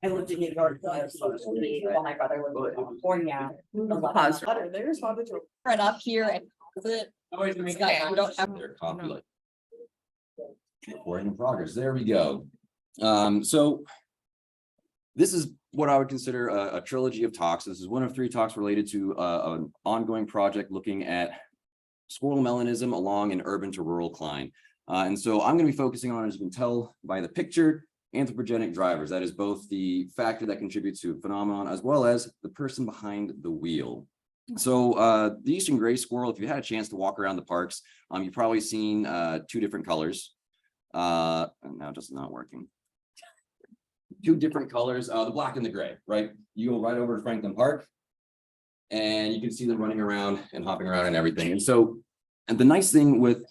I lived in New York, while my brother lived in California. Pause. There's right up here and we don't have. Their copy like recording in progress. There we go. So this is what I would consider a trilogy of talks. This is one of 3 talks related to an ongoing project looking at squirrel melanism along an urban to rural cline. And so I'm going to be focusing on, as you can tell by the picture, anthropogenic drivers. That is both the factor that contributes to a phenomenon as well as the person behind the wheel. So the eastern gray squirrel, if you had a chance to walk around the parks, you've probably seen 2 different colors. And now it's not working. 2 different colors, the black and the gray, right? You go right over to Franklin Park and you can see them running around and hopping around and everything. And the nice thing with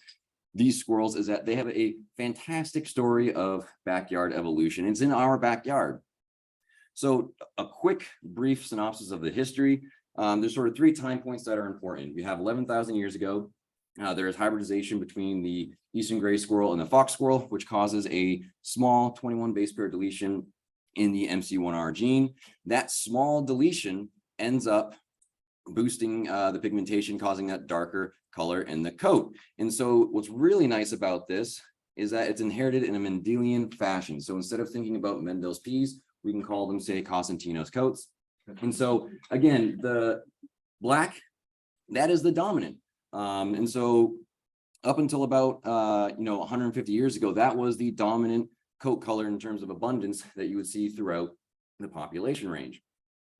these squirrels is that they have a fantastic story of backyard evolution. It's in our backyard. So a quick, brief synopsis of the history. There's sort of 3 time points that are important. We have 11,000 years ago. There is hybridization between the eastern gray squirrel and the fox squirrel, which causes a small 21 base pair deletion in the MC1R gene. That small deletion ends up boosting the pigmentation, causing that darker color in the coat. And so what's really nice about this is that it's inherited in a Mendelian fashion. So instead of thinking about Mendel's peas, we can call them, say, Cosentino's coats. And so again, the black, that is the dominant. And so up until about 150 years ago, that was the dominant coat color in terms of abundance that you would see throughout the population range.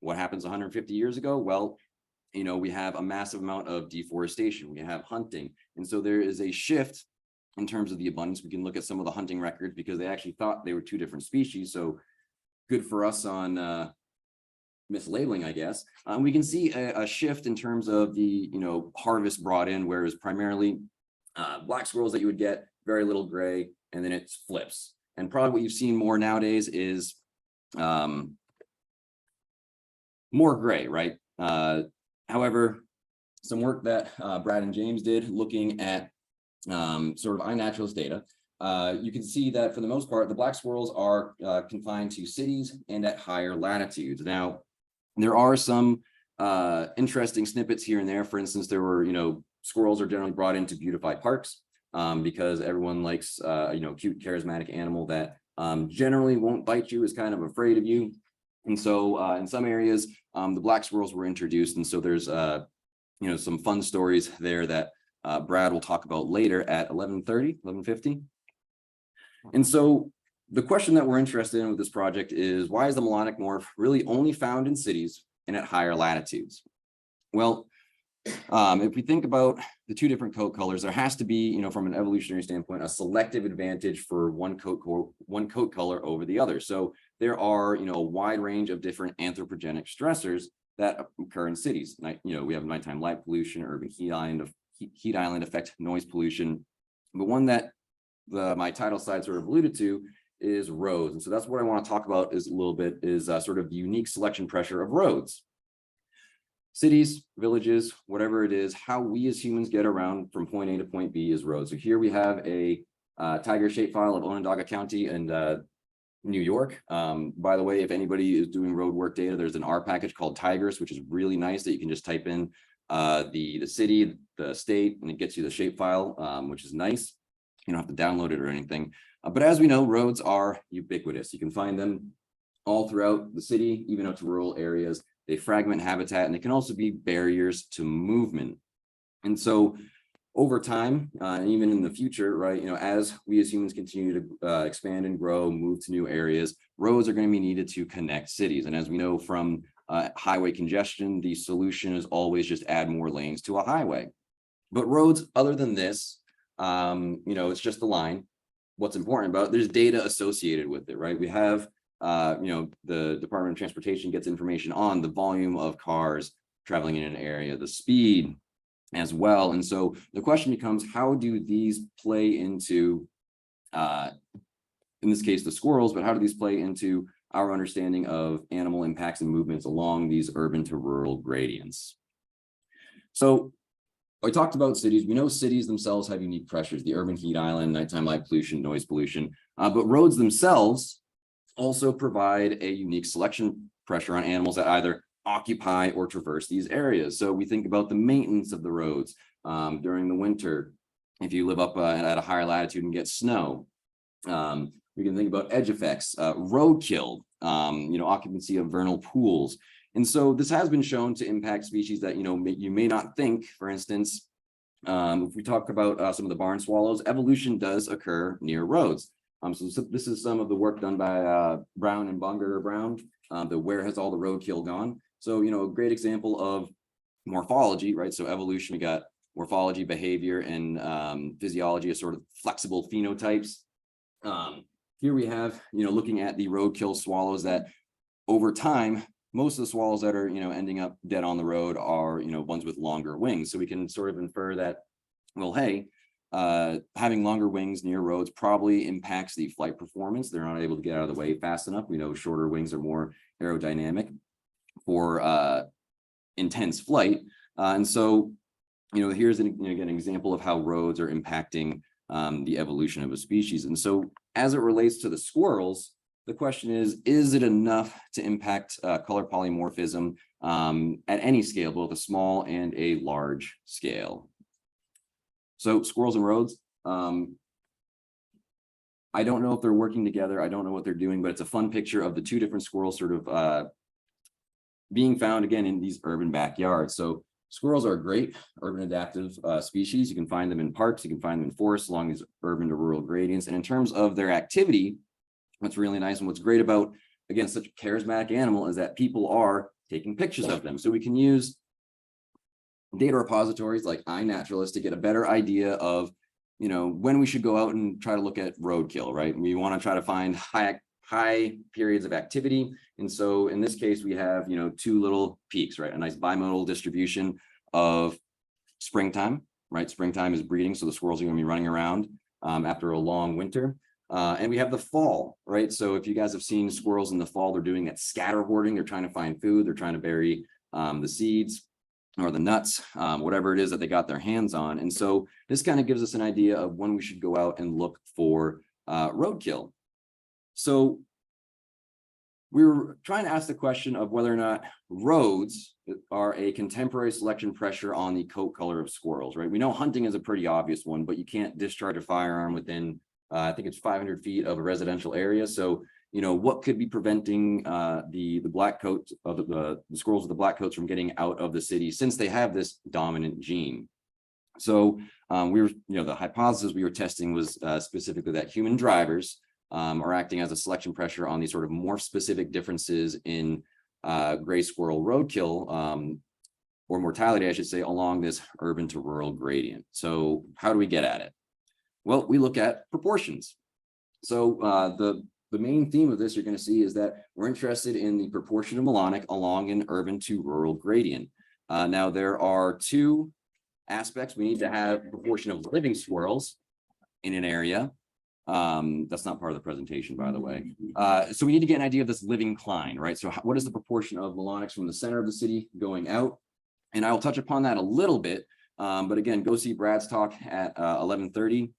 What happens 150 years ago? Well, we have a massive amount of deforestation, we have hunting. And so there is a shift in terms of the abundance. We can look at some of the hunting records because they actually thought they were 2 different species. So good for us on mislabeling, I guess. We can see a shift in terms of the, harvest brought in, whereas primarily black squirrels that you would get, very little gray, and then it flips. And probably what you've seen more nowadays is more gray, right? However, some work that Brad and James did looking at sort of iNaturalist data, you can see that for the most part, the black squirrels are confined to cities and at higher latitudes. Now, there are some interesting snippets here and there. For instance, there were, squirrels are generally brought in to beautify parks because everyone likes, cute, charismatic animal that generally won't bite you, is kind of afraid of you. And so in some areas, the black squirrels were introduced. And so there's, some fun stories there that Brad will talk about later at 11:30, 11:50. And so the question that we're interested in with this project is, why is the melanic morph really only found in cities and at higher latitudes? Well, if we think about the 2 different coat colors, there has to be, from an evolutionary standpoint, a selective advantage for one coat color over the other. So there are, a wide range of different anthropogenic stressors that occur in cities. We have nighttime light pollution, urban heat island effect, noise pollution. But one that my title slide sort of alluded to is roads. And so that's what I want to talk about is a little bit is sort of the unique selection pressure of roads. Cities, villages, whatever it is, how we as humans get around from point A to point B is roads. So here we have a tiger shapefile of Onondaga County and New York. By the way, if anybody is doing road work data, there's an R package called Tigers, which is really nice that you can just type in the city, the state, and it gets you the shapefile, which is nice. You don't have to download it or anything. But as we know, roads are ubiquitous. You can find them all throughout the city, even out to rural areas. They fragment habitat, and they can also be barriers to movement. And so over time, and even in the future, right, as we as humans continue to expand and grow, move to new areas, roads are going to be needed to connect cities. And as we know from highway congestion, the solution is always just add more lanes to a highway. But roads, other than this, it's just the line. What's important about it, there's data associated with it, right? We have, the Department of Transportation gets information on the volume of cars traveling in an area, the speed as well. And so the question becomes, how do these play into, in this case, the squirrels, but how do these play into our understanding of animal impacts and movements along these urban to rural gradients? So I talked about cities. We know cities themselves have unique pressures, the urban heat island, nighttime light pollution, noise pollution, but roads themselves also provide a unique selection pressure on animals that either occupy or traverse these areas. So we think about the maintenance of the roads during the winter. If you live up at a higher latitude and get snow, we can think about edge effects, roadkill, occupancy of vernal pools. And so this has been shown to impact species that, you may not think. For instance, if we talk about some of the barn swallows, evolution does occur near roads. So this is some of the work done by Brown and Brown, the where has all the roadkill gone. So, a great example of morphology, right? So evolution, we got morphology, behavior, and physiology as sort of flexible phenotypes. Here we have, looking at the roadkill swallows that over time, most of the swallows that are, ending up dead on the road are, ones with longer wings. So we can sort of infer that, well, hey, having longer wings near roads probably impacts the flight performance. They're not able to get out of the way fast enough. We know shorter wings are more aerodynamic for intense flight. And so, here's again, an example of how roads are impacting the evolution of a species. And so as it relates to the squirrels, the question is it enough to impact color polymorphism at any scale, both a small and a large scale? So squirrels and roads, I don't know if they're working together. I don't know what they're doing, but it's a fun picture of the two different squirrels sort of being found again in these urban backyards. So squirrels are a great urban adaptive species. You can find them in parks, you can find them in forests along these urban to rural gradients. And in terms of their activity, what's really nice and what's great about, again, such a charismatic animal is that people are taking pictures of them. So we can use data repositories like iNaturalist to get a better idea of, when we should go out and try to look at roadkill, right? We want to try to find high periods of activity. And so in this case, we have, two little peaks, right? A nice bimodal distribution of springtime, right? Springtime is breeding, so the squirrels are going to be running around after a long winter. And we have the fall, right? So if you guys have seen squirrels in the fall, they're doing that scatter hoarding. They're trying to find food. They're trying to bury the seeds or the nuts, whatever it is that they got their hands on. And so this kind of gives us an idea of when we should go out and look for roadkill. So we were trying to ask the question of whether or not roads are a contemporary selection pressure on the coat color of squirrels, right? We know hunting is a pretty obvious one, but you can't discharge a firearm within I think it's 500 feet of a residential area. So, what could be preventing the black coats of the squirrels with the black coats from getting out of the city, since they have this dominant gene? So the hypothesis we were testing was specifically that human drivers are acting as a selection pressure on these sort of more specific differences in gray squirrel roadkill or mortality, I should say, along this urban to rural gradient. So how do we get at it? Well, we look at proportions. So the main theme of this you're going to see is that we're interested in the proportion of melanic along an urban to rural gradient. Now, there are two aspects. We need to have proportion of living squirrels in an area. That's not part of the presentation, by the way. So we need to get an idea of this living cline, right? So what is the proportion of melanics from the center of the city going out? And I will touch upon that a little bit. But again, go see Brad's talk at 11:30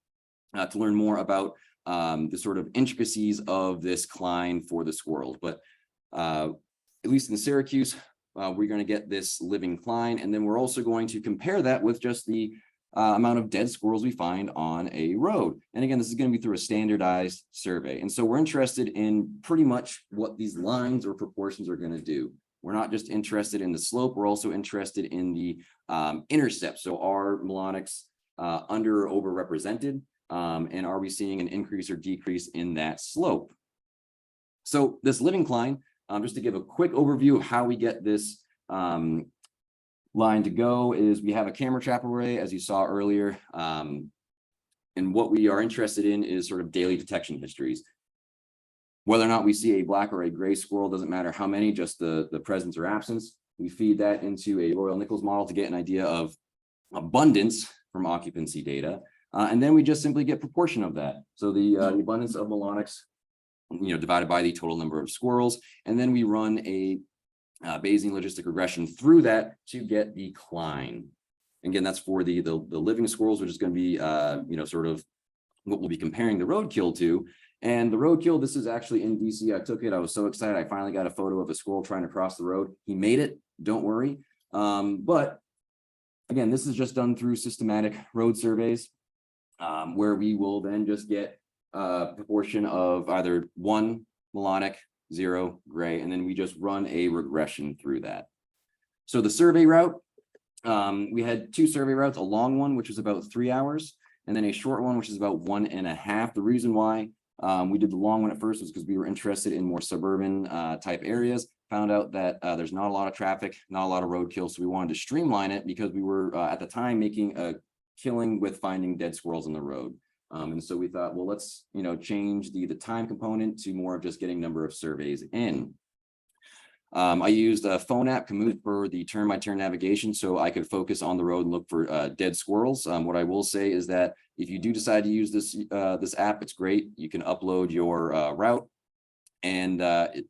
to learn more about the sort of intricacies of this cline for the squirrels. But at least in Syracuse, we're going to get this living cline, and then we're also going to compare that with just the amount of dead squirrels we find on a road. And again, this is going to be through a standardized survey. And so we're interested in pretty much what these lines or proportions are going to do. We're not just interested in the slope, we're also interested in the intercept. So are melanics under or overrepresented? And are we seeing an increase or decrease in that slope? So this living cline, just to give a quick overview of how we get this line to go, is we have a camera trap array, as you saw earlier. And what we are interested in is sort of daily detection histories. Whether or not we see a black or a gray squirrel, doesn't matter how many, just the presence or absence. We feed that into a Royal-Nichols model to get an idea of abundance from occupancy data. And then we just simply get proportion of that. So the abundance of melanics, divided by the total number of squirrels. And then we run a Bayesian logistic regression through that to get the cline. Again, that's for the living squirrels, which is going to be, sort of what we'll be comparing the roadkill to. And the roadkill, this is actually in DC. I took it. I was so excited. I finally got a photo of a squirrel trying to cross the road. He made it. Don't worry. But again, this is just done through systematic road surveys, where we will then just get a proportion of either 1 melonic, 0 gray, and then we just run a regression through that. So the survey route, we had 2 survey routes, a long one, which was about 3 hours, and then a short one, which is about 1.5. The reason why we did the long one at first was because we were interested in more suburban type areas. Found out that there's not a lot of traffic, not a lot of roadkill, so we wanted to streamline it because we were at the time making a killing with finding dead squirrels on the road. And so we thought, well, let's change the time component to more of just getting number of surveys in. I used a phone app, Komoot, for the turn-by-turn navigation, so I could focus on the road and look for dead squirrels. What I will say is that if you do decide to use this app, it's great. You can upload your route, and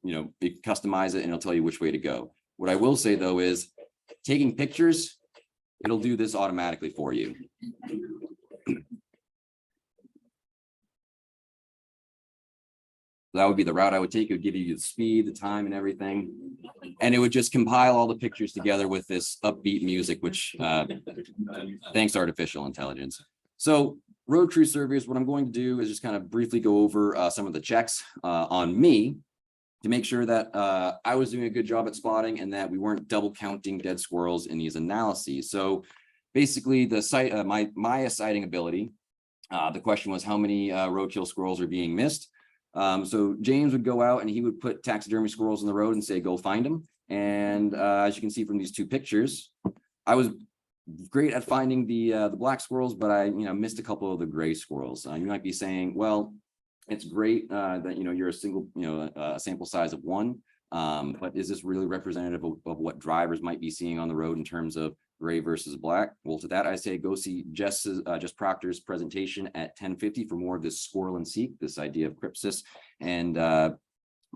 you can customize it, and it'll tell you which way to go. What I will say though is, taking pictures, it'll do this automatically for you. That would be the route I would take. It would give you the speed, the time, and everything. And it would just compile all the pictures together with this upbeat music, which thanks to artificial intelligence. So road crew surveys, what I'm going to do is just kind of briefly go over some of the checks on me to make sure that I was doing a good job at spotting and that we weren't double counting dead squirrels in these analyses. So basically the site, my Maya sighting ability, the question was how many roadkill squirrels are being missed. So James would go out and he would put taxidermy squirrels on the road and say, go find them. And as you can see from these 2 pictures, I was great at finding the black squirrels, but I missed a couple of the gray squirrels. You might be saying, well, it's great that you're a single a sample size of 1, but is this really representative of what drivers might be seeing on the road in terms of gray versus black? Well, to that I say go see Jess Proctor's presentation at 10:50 for more of this squirrel and seek, this idea of crypsis and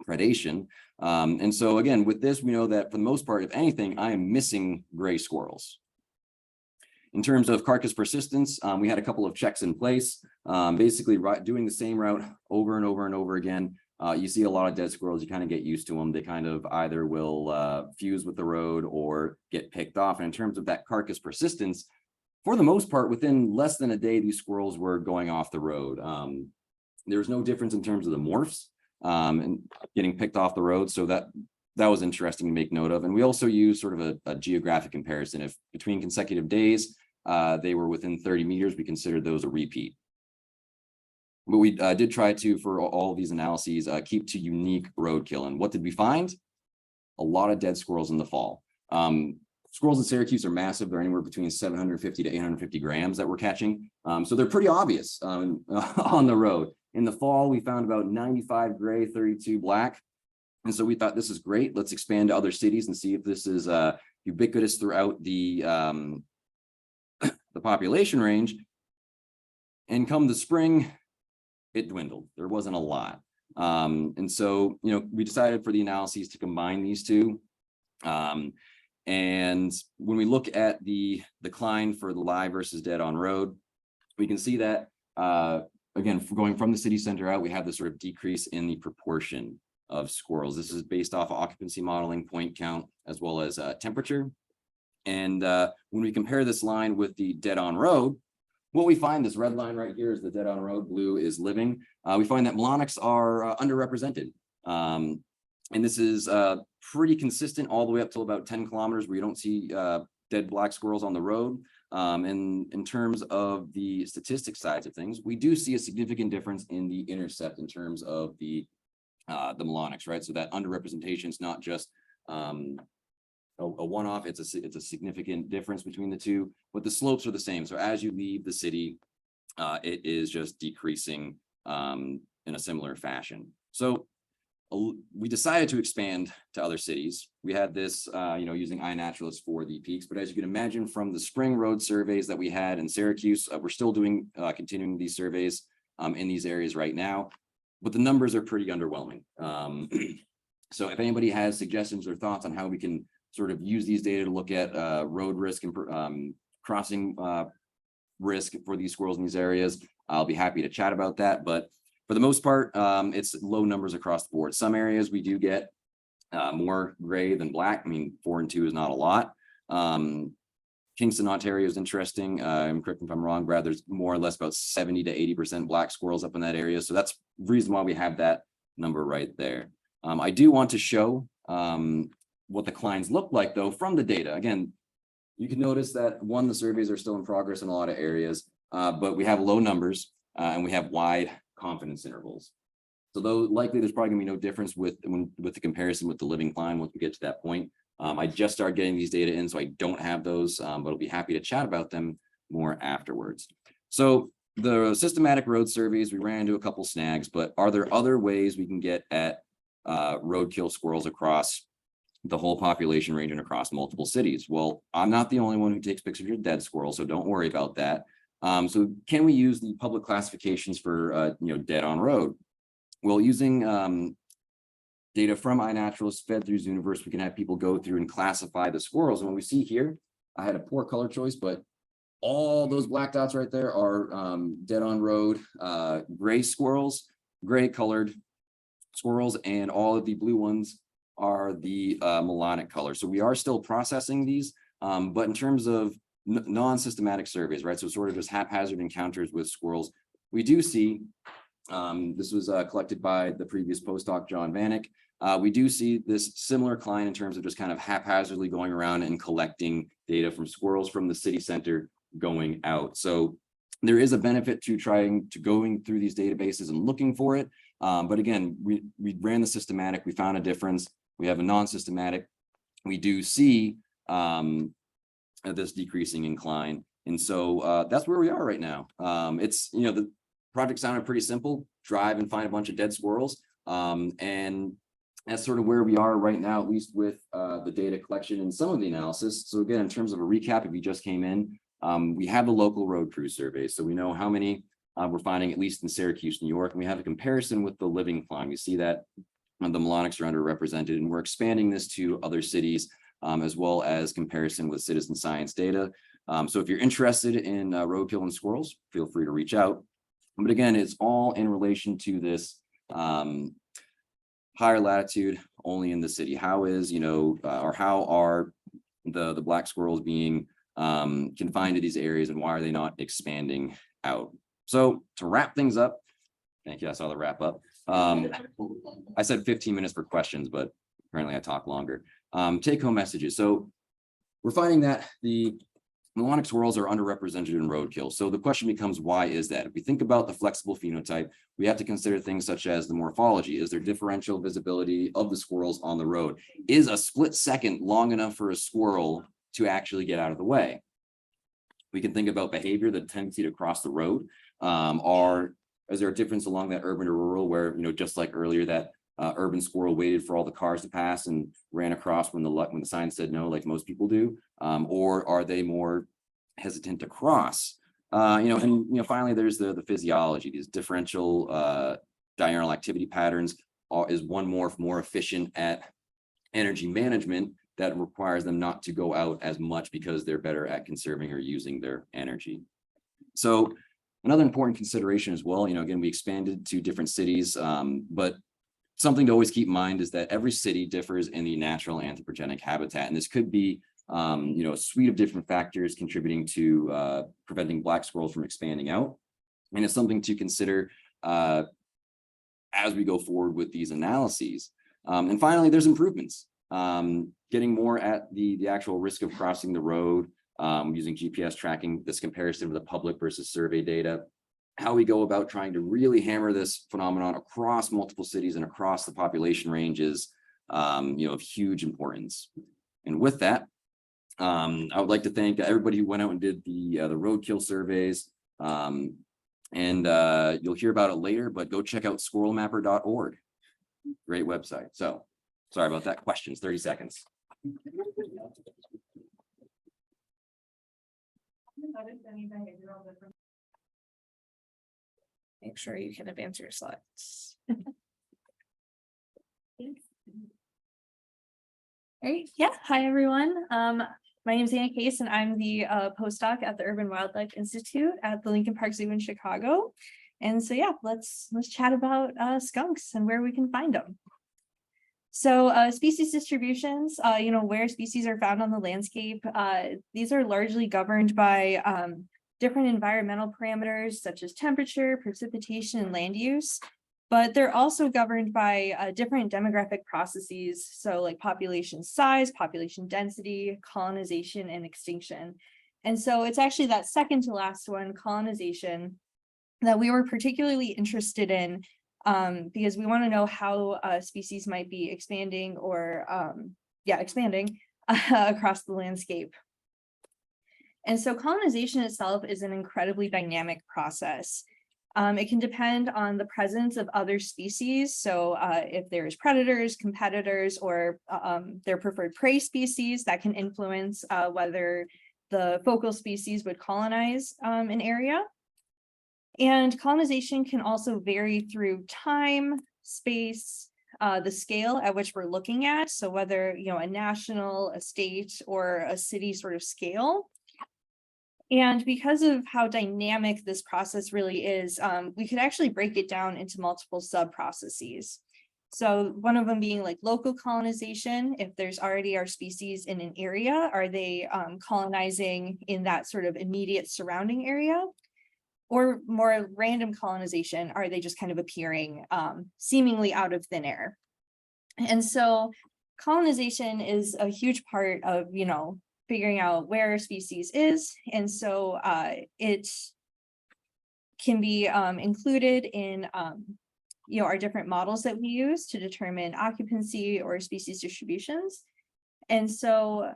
predation. And so again, with this, we know that for the most part, if anything, I am missing gray squirrels. In terms of carcass persistence, we had a couple of checks in place, basically doing the same route over and over and over again. You see a lot of dead squirrels, you kind of get used to them. They kind of either will fuse with the road or get picked off. And in terms of that carcass persistence, for the most part, within less than a day, these squirrels were going off the road. There's no difference in terms of the morphs and getting picked off the road. So that was interesting to make note of. And we also use sort of a geographic comparison. If between consecutive days, they were within 30 meters, we considered those a repeat. But we did try to, for all of these analyses, keep to unique roadkill. And what did we find? A lot of dead squirrels in the fall. Squirrels in Syracuse are massive. They're anywhere between 750 to 850 grams that we're catching. So they're pretty obvious on the road. In the fall, we found about 95 gray, 32 black. And so we thought this is great. Let's expand to other cities and see if this is ubiquitous throughout the population range. And come the spring, it dwindled. There wasn't a lot. And so, we decided for the analyses to combine these 2. And when we look at the decline for the live versus dead on road, we can see that, again, going from the city center out, we have this sort of decrease in the proportion of squirrels. This is based off of occupancy modeling, point count, as well as temperature. And when we compare this line with the dead on road, what we find, this red line right here is the dead on road, blue is living. We find that melonics are underrepresented. And this is pretty consistent all the way up till about 10 kilometers where you don't see dead black squirrels on the road. And in terms of the statistic sides of things, we do see a significant difference in the intercept in terms of the melonics, right? So that underrepresentation is not just a one-off, it's a significant difference between the 2, but the slopes are the same. So as you leave the city, it is just decreasing in a similar fashion. So we decided to expand to other cities. We had this, using iNaturalist for the peaks, but as you can imagine from the spring road surveys that we had in Syracuse, we're still doing, continuing these surveys in these areas right now, but the numbers are pretty underwhelming. So if anybody has suggestions or thoughts on how we can sort of use these data to look at road risk and crossing risk for these squirrels in these areas, I'll be happy to chat about that. But for the most part, it's low numbers across the board. Some areas we do get more gray than black. I mean, 4 and 2 is not a lot. Kingston, Ontario is interesting. Correct me if I'm wrong, Brad, there's more or less about 70 to 80% black squirrels up in that area. So that's the reason why we have that number right there. I do want to show what the declines look like though from the data. Again, you can notice that the surveys are still in progress in a lot of areas, but we have low numbers and we have wide confidence intervals. So though likely there's probably gonna be no difference with the comparison with the living climb once we get to that point. I just started getting these data in, so I don't have those, but I'll be happy to chat about them more afterwards. So the systematic road surveys, we ran into a couple snags, but are there other ways we can get at roadkill squirrels across the whole population range and across multiple cities? Well, I'm not the only one who takes pictures of dead squirrels, so don't worry about that. So can we use the public classifications for dead on road? Well, using data from iNaturalist fed through Zooniverse, we can have people go through and classify the squirrels. And what we see here, I had a poor color choice, but all those black dots right there are dead on road gray squirrels, gray colored squirrels, and all of the blue ones are the melanic color. So we are still processing these, but in terms of non-systematic surveys, right? So sort of just haphazard encounters with squirrels, we do see, this was collected by the previous postdoc, John Vanek. We do see this similar decline in terms of just kind of haphazardly going around and collecting data from squirrels from the city center going out. So there is a benefit to going through these databases and looking for it. But again, we ran the systematic, we found a difference. We have a non-systematic. We do see this decreasing incline. And so that's where we are right now. It's, the project sounded pretty simple, drive and find a bunch of dead squirrels. And that's sort of where we are right now, at least with the data collection and some of the analysis. So again, in terms of a recap, if you just came in, we have the local road crew surveys. So we know how many we're finding, at least in Syracuse, New York, and we have a comparison with the living climb. You see that the melanics are underrepresented, and we're expanding this to other cities, as well as comparison with citizen science data. So if you're interested in roadkill and squirrels, feel free to reach out. But again, it's all in relation to this higher latitude only in the city. How is, or how are the black squirrels being confined to these areas, and why are they not expanding out? So to wrap things up, thank you, I saw the wrap up. I said 15 minutes for questions, but apparently I talk longer. Take home messages. So we're finding that the melanic squirrels are underrepresented in roadkill. So the question becomes, why is that? If we think about the flexible phenotype, we have to consider things such as the morphology. Is there differential visibility of the squirrels on the road? Is a split second long enough for a squirrel to actually get out of the way? We can think about behavior, the tendency to cross the road. Is there a difference along that urban to rural where, just like earlier, that urban squirrel waited for all the cars to pass and ran across when the sign said no, like most people do? Or are they more hesitant to cross? Finally, there's the physiology. These differential diurnal activity patterns is one more efficient at energy management that requires them not to go out as much because they're better at conserving or using their energy. So another important consideration as well, again, we expanded to different cities, but something to always keep in mind is that every city differs in the natural anthropogenic habitat. And this could be, a suite of different factors contributing to preventing black squirrels from expanding out. And it's something to consider as we go forward with these analyses. And finally, there's improvements. Getting more at the actual risk of crossing the road, using GPS tracking, this comparison of the public versus survey data, how we go about trying to really hammer this phenomenon across multiple cities and across the population ranges, of huge importance. And with that, I would like to thank everybody who went out and did the roadkill surveys. And you'll hear about it later, but go check out squirrelmapper.org. Great website. So sorry about that. Questions, 30 seconds. Make sure you can advance your slides. Great. Yeah. Hi, everyone. My name is Anna Case, and I'm the postdoc at the Urban Wildlife Institute at the Lincoln Park Zoo in Chicago. And so, yeah, let's chat about skunks and where we can find them. So species distributions, where species are found on the landscape, these are largely governed by different environmental parameters such as temperature, precipitation, and land use. But they're also governed by different demographic processes. So like population size, population density, colonization, and extinction. And so it's actually that second to last one, colonization, that we were particularly interested in because we want to know how species might be expanding or expanding across the landscape. And so colonization itself is an incredibly dynamic process. It can depend on the presence of other species. So if there's predators, competitors, or their preferred prey species, that can influence whether the focal species would colonize an area. And colonization can also vary through time, space, the scale at which we're looking at. So whether, a national, a state, or a city sort of scale. And because of how dynamic this process really is, we could actually break it down into multiple sub-processes. So one of them being like local colonization. If there's already our species in an area, are they colonizing in that sort of immediate surrounding area? Or more random colonization, are they just kind of appearing seemingly out of thin air? And so colonization is a huge part of, figuring out where a species is. And so it can be included in, our different models that we use to determine occupancy or species distributions. And so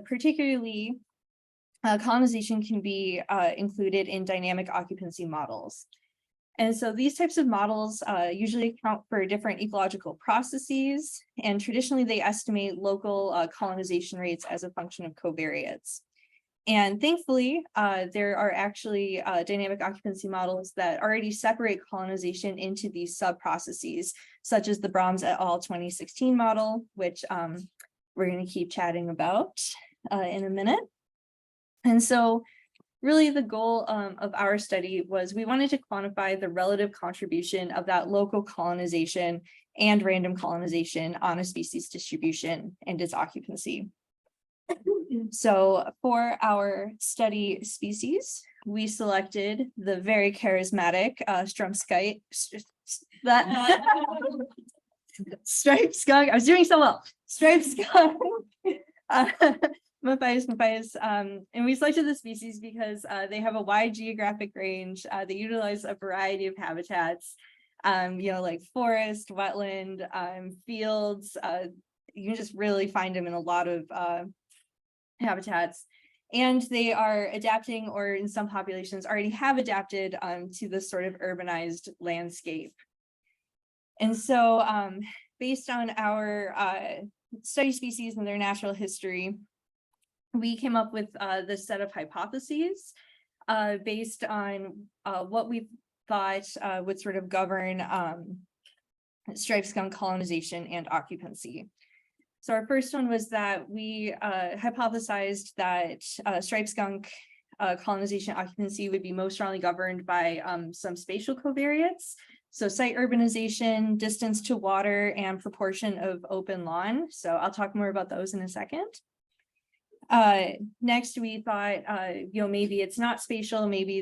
particularly, colonization can be included in dynamic occupancy models. And so these types of models usually account for different ecological processes, and traditionally they estimate local colonization rates as a function of covariates. And thankfully, there are actually dynamic occupancy models that already separate colonization into these sub-processes, such as the Brahms et al. 2016 model, which we're going to keep chatting about in a minute. And so really the goal of our study was we wanted to quantify the relative contribution of that local colonization and random colonization on a species distribution and its occupancy. So for our study species, we selected the very charismatic striped skunk. I was doing so well. Striped skunk. Matthias, and we selected the species because they have a wide geographic range. They utilize a variety of habitats, like forest, wetland, fields. You can just really find them in a lot of habitats. And they are adapting, or in some populations already have adapted to this sort of urbanized landscape. And so based on our study species and their natural history, we came up with this set of hypotheses based on what we thought would sort of govern striped skunk colonization and occupancy. So our first one was that we hypothesized that striped skunk colonization occupancy would be most strongly governed by some spatial covariates. So site urbanization, distance to water, and proportion of open lawn. So I'll talk more about those in a second. Next, we thought, maybe it's not spatial, maybe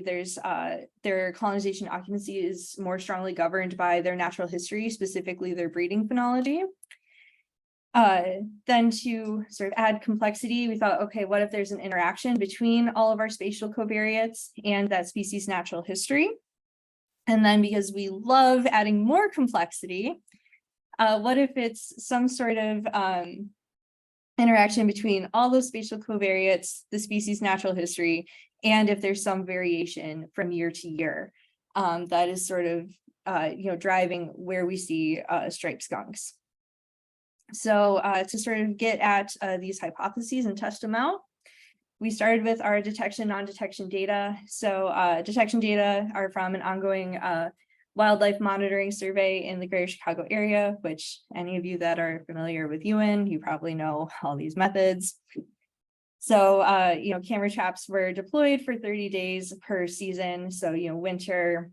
their colonization occupancy is more strongly governed by their natural history, specifically their breeding phenology. Then to sort of add complexity, we thought, okay, what if there's an interaction between all of our spatial covariates and that species' natural history? And then because we love adding more complexity, what if it's some sort of interaction between all those spatial covariates, the species' natural history, and if there's some variation from year to year that is sort of driving where we see striped skunks. So to sort of get at these hypotheses and test them out, we started with our detection, non-detection data. So detection data are from an ongoing wildlife monitoring survey in the greater Chicago area, which any of you that are familiar with UN, you probably know all these methods. So, camera traps were deployed for 30 days per season. So, winter,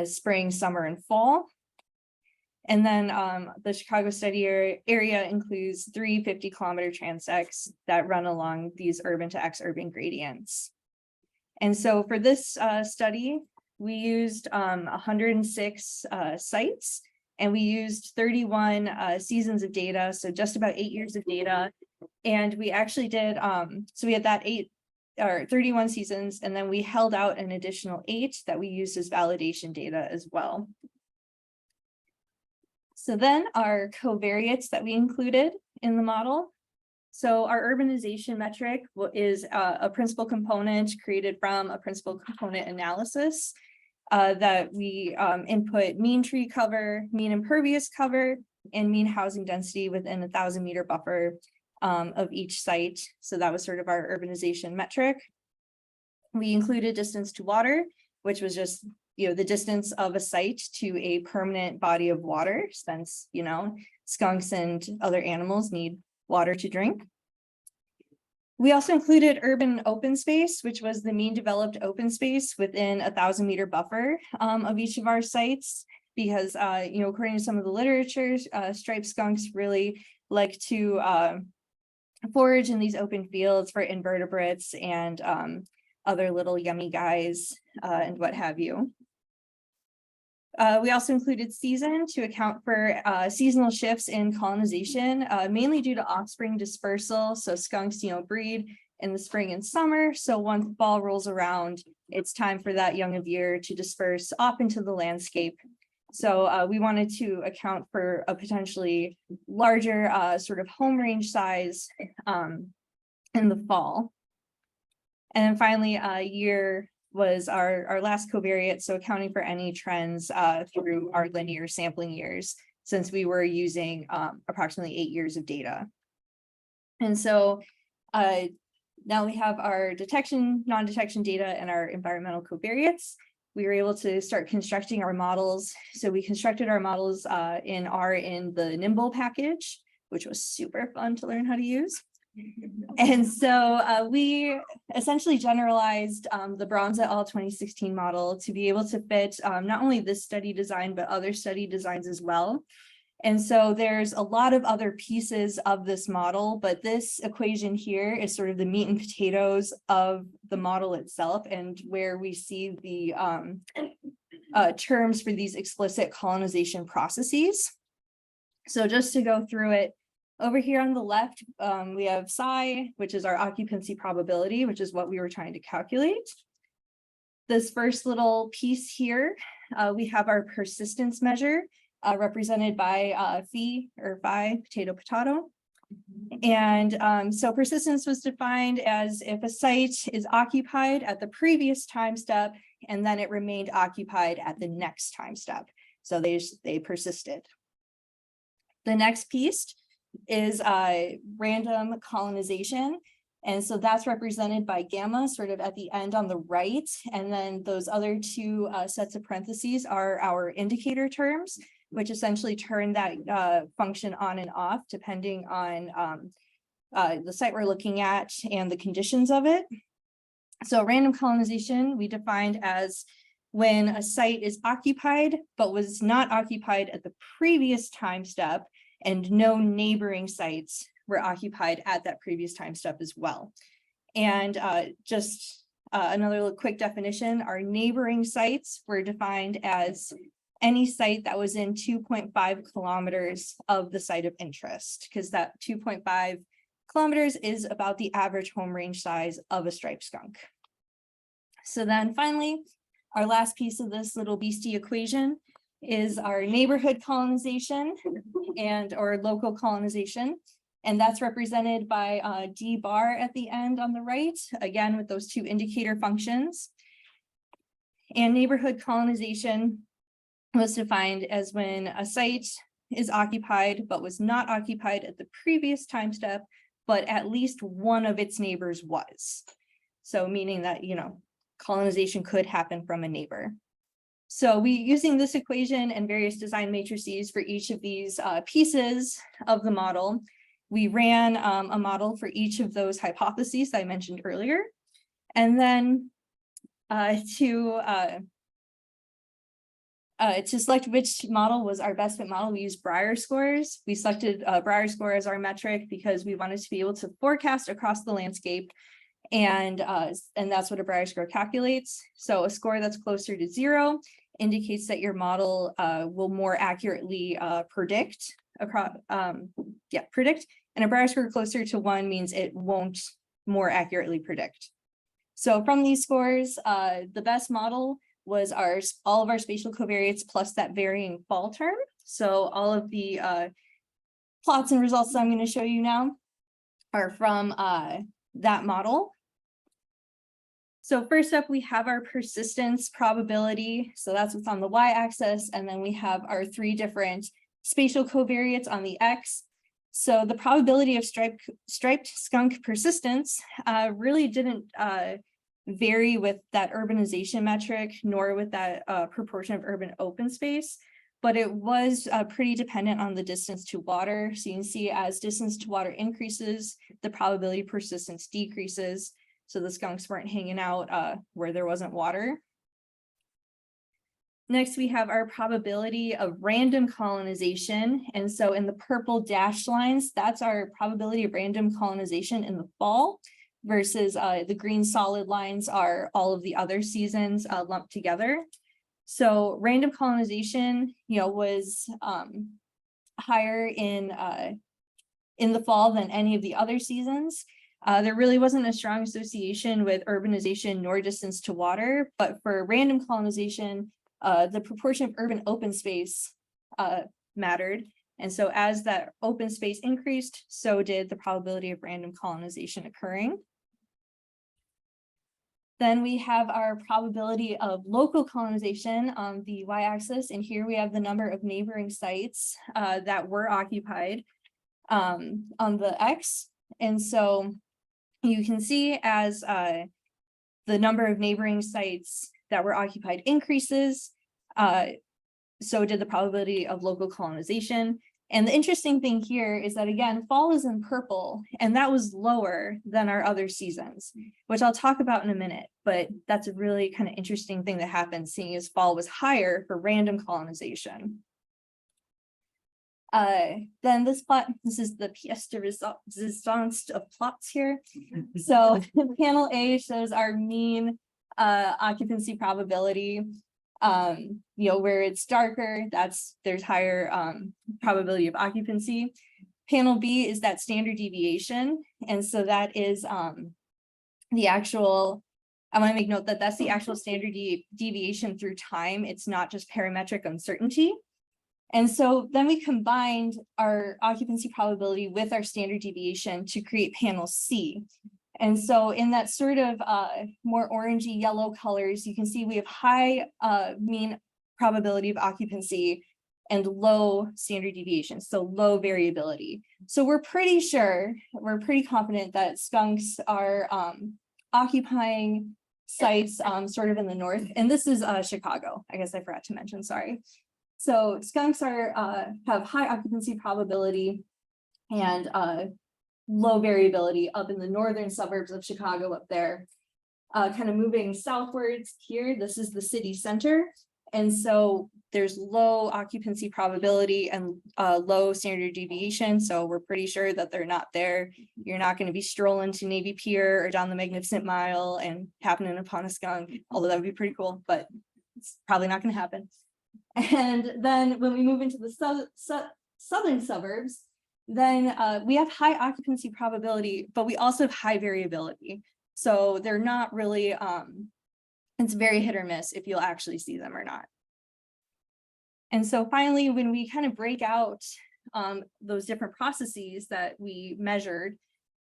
spring, summer, and fall. And then the Chicago study area includes 3 50-kilometer transects that run along these urban to exurban gradients. And so for this study, we used 106 sites, and we used 31 seasons of data, so just about 8 years of data. And we actually did, so we had that 31 seasons, and then we held out an additional 8 that we used as validation data as well. So then our covariates that we included in the model. So our urbanization metric is a principal component created from a principal component analysis that we input mean tree cover, mean impervious cover, and mean housing density within 1,000-meter buffer of each site. So that was sort of our urbanization metric. We included distance to water, which was just the distance of a site to a permanent body of water, since skunks and other animals need water to drink. We also included urban open space, which was the mean developed open space within 1,000-meter buffer of each of our sites, because according to some of the literature, striped skunks really like to forage in these open fields for invertebrates and other little yummy guys and what have you. We also included season to account for seasonal shifts in colonization, mainly due to offspring dispersal. So skunks, breed in the spring and summer. So once fall rolls around, it's time for that young of year to disperse off into the landscape. So we wanted to account for a potentially larger sort of home range size in the fall. And then finally, year was our last covariate, so accounting for any trends through our linear sampling years, since we were using approximately 8 years of data. And so now we have our detection, non-detection data, and our environmental covariates. We were able to start constructing our models. So we constructed our models in the Nimble package, which was super fun to learn how to use. And so we essentially generalized the Bronze et al. 2016 model to be able to fit not only this study design, but other study designs as well. And so there's a lot of other pieces of this model, but this equation here is sort of the meat and potatoes of the model itself, and where we see the terms for these explicit colonization processes. So just to go through it, over here on the left, we have psi, which is our occupancy probability, which is what we were trying to calculate. This first little piece here, we have our persistence measure, represented by phi, potato. And so persistence was defined as if a site is occupied at the previous time step, and then it remained occupied at the next time step. So they persisted. The next piece is random colonization. And so that's represented by gamma sort of at the end on the right. And then those other two sets of parentheses are our indicator terms, which essentially turn that function on and off depending on the site we're looking at and the conditions of it. So random colonization we defined as when a site is occupied, but was not occupied at the previous time step, and no neighboring sites were occupied at that previous time step as well. And another quick definition, our neighboring sites were defined as any site that was in 2.5 kilometers of the site of interest, because that 2.5 kilometers is about the average home range size of a striped skunk. So then finally, our last piece of this little beastie equation is our neighborhood colonization or local colonization. And that's represented by D bar at the end on the right, again, with those two indicator functions. And neighborhood colonization was defined as when a site is occupied, but was not occupied at the previous time step, but at least one of its neighbors was. So meaning that, colonization could happen from a neighbor. So using this equation and various design matrices for each of these pieces of the model, we ran a model for each of those hypotheses that I mentioned earlier. And then to select which model was our best fit model, we used Breyer scores. We selected Breyer score as our metric because we wanted to be able to forecast across the landscape, and that's what a Breyer score calculates. So a score that's closer to 0 indicates that your model will more accurately predict across, predict, and a Breyer score closer to 1 means it won't more accurately predict. So from these scores, the best model was all of our spatial covariates plus that varying fall term. So all of the plots and results that I'm going to show you now are from that model. So first up, we have our persistence probability. So that's what's on the y-axis. And then we have our 3 different spatial covariates on the x. So the probability of striped skunk persistence really didn't vary with that urbanization metric, nor with that proportion of urban open space, but it was pretty dependent on the distance to water. So you can see as distance to water increases, the probability of persistence decreases. So the skunks weren't hanging out where there wasn't water. Next, we have our probability of random colonization. And so in the purple dashed lines, that's our probability of random colonization in the fall, versus the green solid lines are all of the other seasons lumped together. So random colonization, was higher in the fall than any of the other seasons. There really wasn't a strong association with urbanization nor distance to water, but for random colonization, the proportion of urban open space mattered. And so as that open space increased, so did the probability of random colonization occurring. Then we have our probability of local colonization on the y-axis, and here we have the number of neighboring sites that were occupied on the x. And so you can see as the number of neighboring sites that were occupied increases, so did the probability of local colonization. And the interesting thing here is that, again, fall is in purple, and that was lower than our other seasons, which I'll talk about in a minute, but that's a really kind of interesting thing that happened, seeing as fall was higher for random colonization. Then this plot, this is the pièce de résistance of plots here. So panel A shows our mean occupancy probability. Where it's darker, there's higher probability of occupancy. Panel B is that standard deviation, and so that is the actual, I want to make note that that's the actual standard deviation through time. It's not just parametric uncertainty. And so then we combined our occupancy probability with our standard deviation to create panel C. And so in that sort of more orangey yellow colors, you can see we have high mean probability of occupancy and low standard deviation, so low variability. So we're pretty confident that skunks are occupying sites sort of in the north. And this is Chicago, I guess I forgot to mention, sorry. So skunks have high occupancy probability and low variability up in the northern suburbs of Chicago up there. Kind of moving southwards here, this is the city center. And so there's low occupancy probability and low standard deviation. So we're pretty sure that they're not there. You're not going to be strolling to Navy Pier or down the Magnificent Mile and happening upon a skunk, although that would be pretty cool, but it's probably not going to happen. And then when we move into the southern suburbs, then we have high occupancy probability, but we also have high variability. So they're not really, it's very hit or miss if you'll actually see them or not. And so finally, when we kind of break out those different processes that we measured,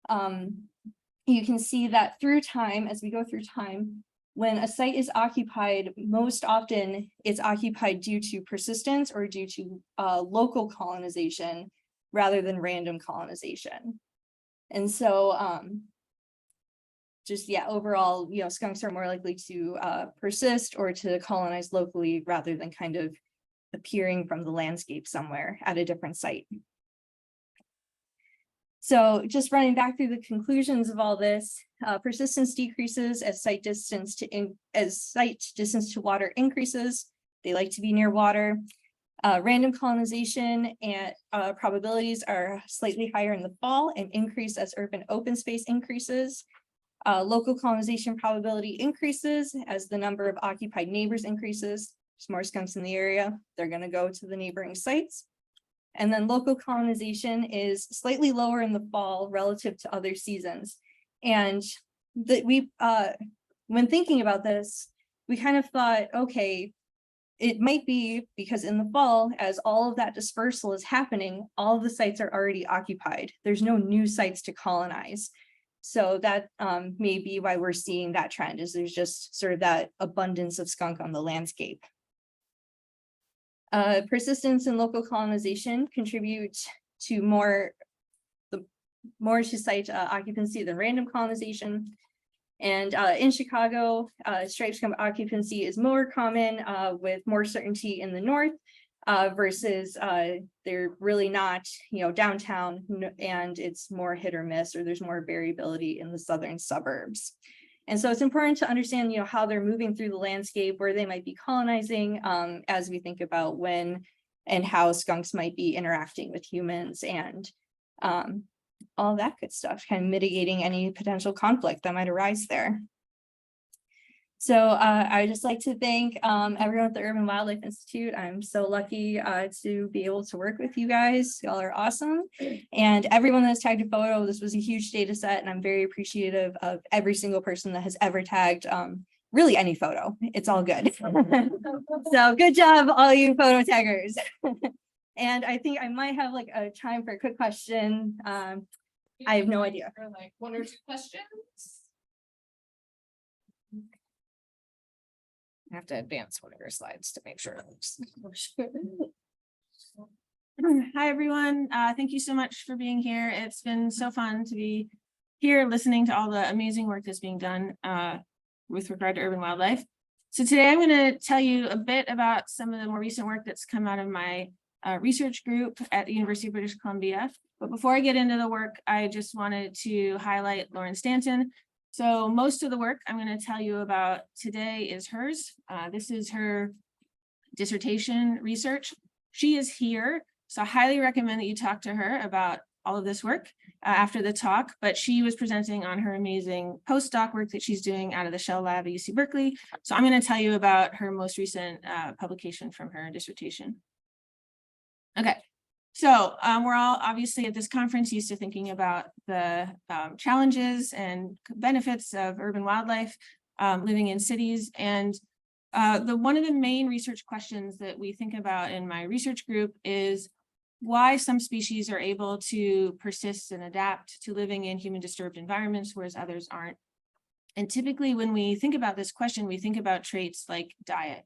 you can see that through time, as we go through time, when a site is occupied, most often it's occupied due to persistence or due to local colonization rather than random colonization. And so overall, skunks are more likely to persist or to colonize locally rather than kind of appearing from the landscape somewhere at a different site. So just running back through the conclusions of all this, persistence decreases as site distance to water increases. They like to be near water. Random colonization and probabilities are slightly higher in the fall and increase as urban open space increases. Local colonization probability increases as the number of occupied neighbors increases. There's more skunks in the area, they're going to go to the neighboring sites. And then local colonization is slightly lower in the fall relative to other seasons. And that when thinking about this, we kind of thought, okay, it might be because in the fall, as all of that dispersal is happening, all of the sites are already occupied. There's no new sites to colonize. So that may be why we're seeing that trend, is there's just sort of that abundance of skunk on the landscape. Persistence and local colonization contribute to more to site occupancy than random colonization. And in Chicago, striped skunk occupancy is more common with more certainty in the north versus they're really not, downtown, and it's more hit or miss, or there's more variability in the southern suburbs. And so it's important to understand, how they're moving through the landscape, where they might be colonizing, as we think about when and how skunks might be interacting with humans and all that good stuff, kind of mitigating any potential conflict that might arise there. So I would just like to thank everyone at the Urban Wildlife Institute. I'm so lucky to be able to work with you guys. Y'all are awesome. And everyone that's tagged a photo, this was a huge data set, and I'm very appreciative of every single person that has ever tagged really any photo. It's all good. So good job, all you photo taggers. And I think I might have like a time for a quick question. I have no idea. For like 1 or 2 questions. I have to advance one of your slides to make sure it looks. Hi, everyone. Thank you so much for being here. It's been so fun to be here listening to all the amazing work that's being done with regard to urban wildlife. So today I'm going to tell you a bit about some of the more recent work that's come out of my research group at the University of British Columbia. But before I get into the work, I just wanted to highlight Lauren Stanton. So most of the work I'm going to tell you about today is hers. This is her dissertation research. She is here, so I highly recommend that you talk to her about all of this work after the talk, but she was presenting on her amazing postdoc work that she's doing out of the Shell Lab at UC Berkeley. So I'm going to tell you about her most recent publication from her dissertation. Okay. So we're all obviously at this conference used to thinking about the challenges and benefits of urban wildlife living in cities. And one of the main research questions that we think about in my research group is why some species are able to persist and adapt to living in human disturbed environments, whereas others aren't. And typically when we think about this question, we think about traits like diet.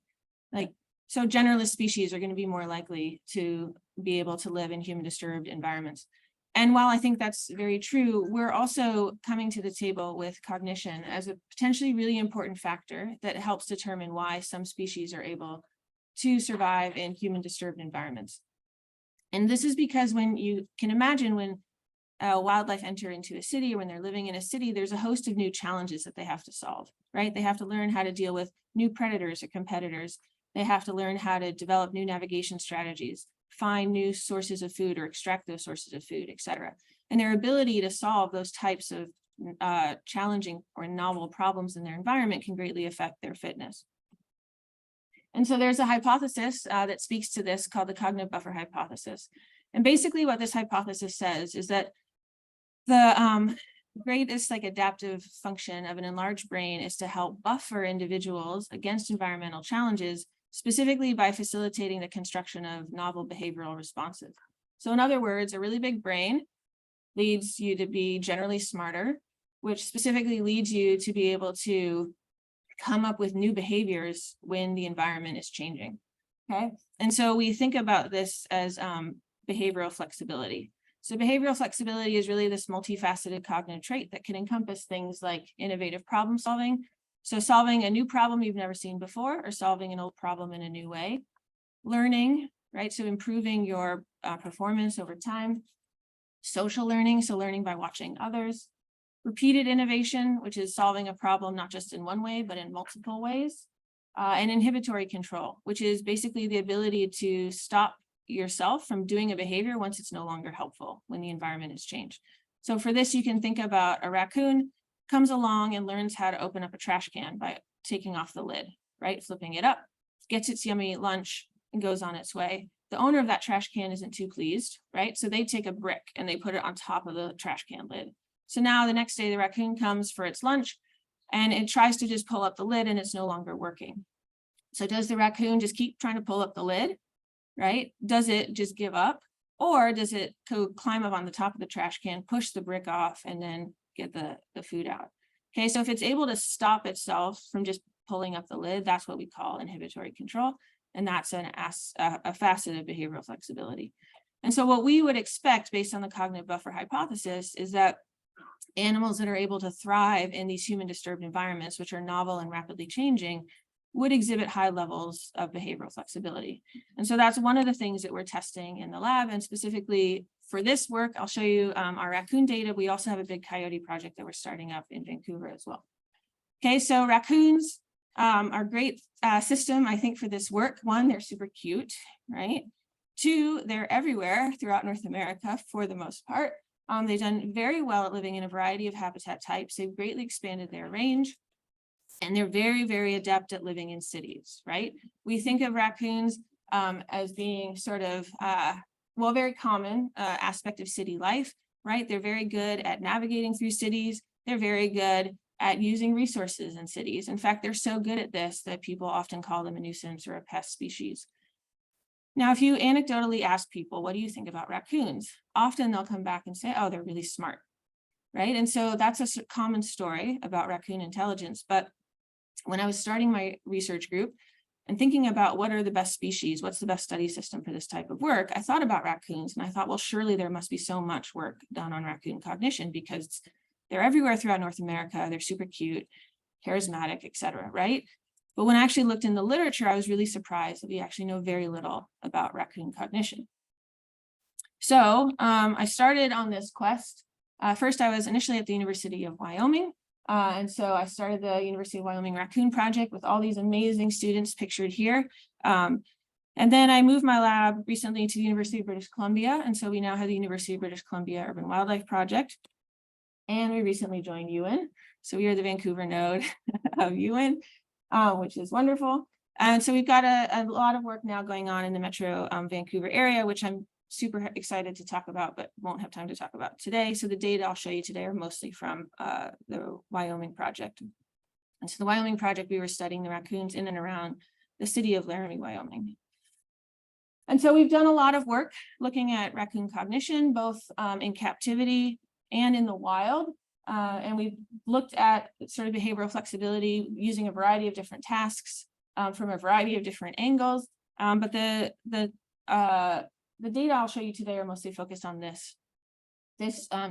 So generalist species are going to be more likely to be able to live in human disturbed environments. And while I think that's very true, we're also coming to the table with cognition as a potentially really important factor that helps determine why some species are able to survive in human disturbed environments. And this is because when you can imagine when wildlife enter into a city, or when they're living in a city, there's a host of new challenges that they have to solve, right? They have to learn how to deal with new predators or competitors. They have to learn how to develop new navigation strategies, find new sources of food or extract those sources of food, et cetera. And their ability to solve those types of challenging or novel problems in their environment can greatly affect their fitness. And so there's a hypothesis that speaks to this called the cognitive buffer hypothesis. And basically what this hypothesis says is that the greatest adaptive function of an enlarged brain is to help buffer individuals against environmental challenges, specifically by facilitating the construction of novel behavioral responses. So in other words, a really big brain leads you to be generally smarter, which specifically leads you to be able to come up with new behaviors when the environment is changing. Okay. And so we think about this as behavioral flexibility. So behavioral flexibility is really this multifaceted cognitive trait that can encompass things like innovative problem solving. So solving a new problem you've never seen before, or solving an old problem in a new way. Learning, right? So improving your performance over time. social learning, so learning by watching others, repeated innovation, which is solving a problem not just in one way, but in multiple ways, and inhibitory control, which is basically the ability to stop yourself from doing a behavior once it's no longer helpful when the environment has changed. So for this, you can think about a raccoon comes along and learns how to open up a trash can by taking off the lid, right? Flipping it up, gets its yummy lunch and goes on its way. The owner of that trash can isn't too pleased, right? So they take a brick and they put it on top of the trash can lid. So now the next day the raccoon comes for its lunch and it tries to just pull up the lid and it's no longer working. So does the raccoon just keep trying to pull up the lid, right? Does it just give up? Or does it go climb up on the top of the trash can, push the brick off, and then get the food out? Okay, so if it's able to stop itself from just pulling up the lid, that's what we call inhibitory control. And that's a facet of behavioral flexibility. And so what we would expect based on the cognitive buffer hypothesis is that animals that are able to thrive in these human disturbed environments, which are novel and rapidly changing, would exhibit high levels of behavioral flexibility. And so that's one of the things that we're testing in the lab. And specifically for this work, I'll show you our raccoon data. We also have a big coyote project that we're starting up in Vancouver as well. Okay, so raccoons are a great system, I think, for this work. One, they're super cute, right? Two, they're everywhere throughout North America for the most part. They've done very well at living in a variety of habitat types. They've greatly expanded their range. And they're very, very adept at living in cities, right? We think of raccoons as being sort of, well, very common aspect of city life, right? They're very good at navigating through cities. They're very good at using resources in cities. In fact, they're so good at this that people often call them a nuisance or a pest species. Now, if you anecdotally ask people, what do you think about raccoons? Often they'll come back and say, oh, they're really smart, right? And so that's a common story about raccoon intelligence. But when I was starting my research group and thinking about what are the best species, what's the best study system for this type of work, I thought about raccoons and I thought, well, surely there must be so much work done on raccoon cognition because they're everywhere throughout North America. They're super cute, charismatic, et cetera, right? But when I actually looked in the literature, I was really surprised that we actually know very little about raccoon cognition. So I started on this quest. First, I was initially at the University of Wyoming. And so I started the University of Wyoming Raccoon Project with all these amazing students pictured here. And then I moved my lab recently to the University of British Columbia. And so we now have the University of British Columbia Urban Wildlife Project. And we recently joined UN. So we are the Vancouver node of UN, which is wonderful. And so we've got a lot of work now going on in the Metro Vancouver area, which I'm super excited to talk about, but won't have time to talk about today. So the data I'll show you today are mostly from the Wyoming project. And so the Wyoming project, we were studying the raccoons in and around the city of Laramie, Wyoming. And so we've done a lot of work looking at raccoon cognition, both in captivity and in the wild. And we've looked at sort of behavioral flexibility using a variety of different tasks from a variety of different angles. But the data I'll show you today are mostly focused on this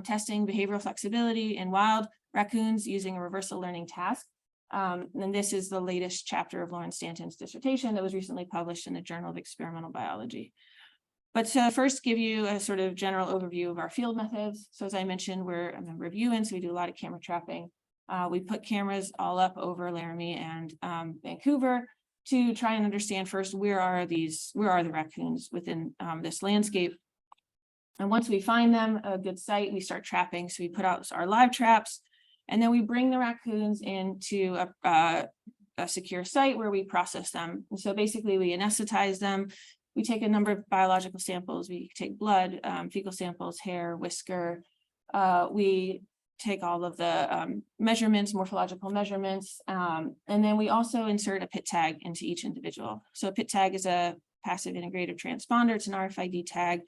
testing behavioral flexibility in wild raccoons using a reversal learning task. And this is the latest chapter of Lauren Stanton's dissertation that was recently published in the Journal of Experimental Biology. But to first give you a sort of general overview of our field methods. So as I mentioned, we're a member of UN, so we do a lot of camera trapping. We put cameras all up over Laramie and Vancouver to try and understand first, where are the raccoons within this landscape. And once we find them, a good site, we start trapping. So we put out our live traps, and then we bring the raccoons into a secure site where we process them. And so basically we anesthetize them. We take a number of biological samples. We take blood, fecal samples, hair, whisker. We take all of the measurements, morphological measurements, and then we also insert a PIT tag into each individual. So a PIT tag is a passive integrative transponder. It's an RFID tag.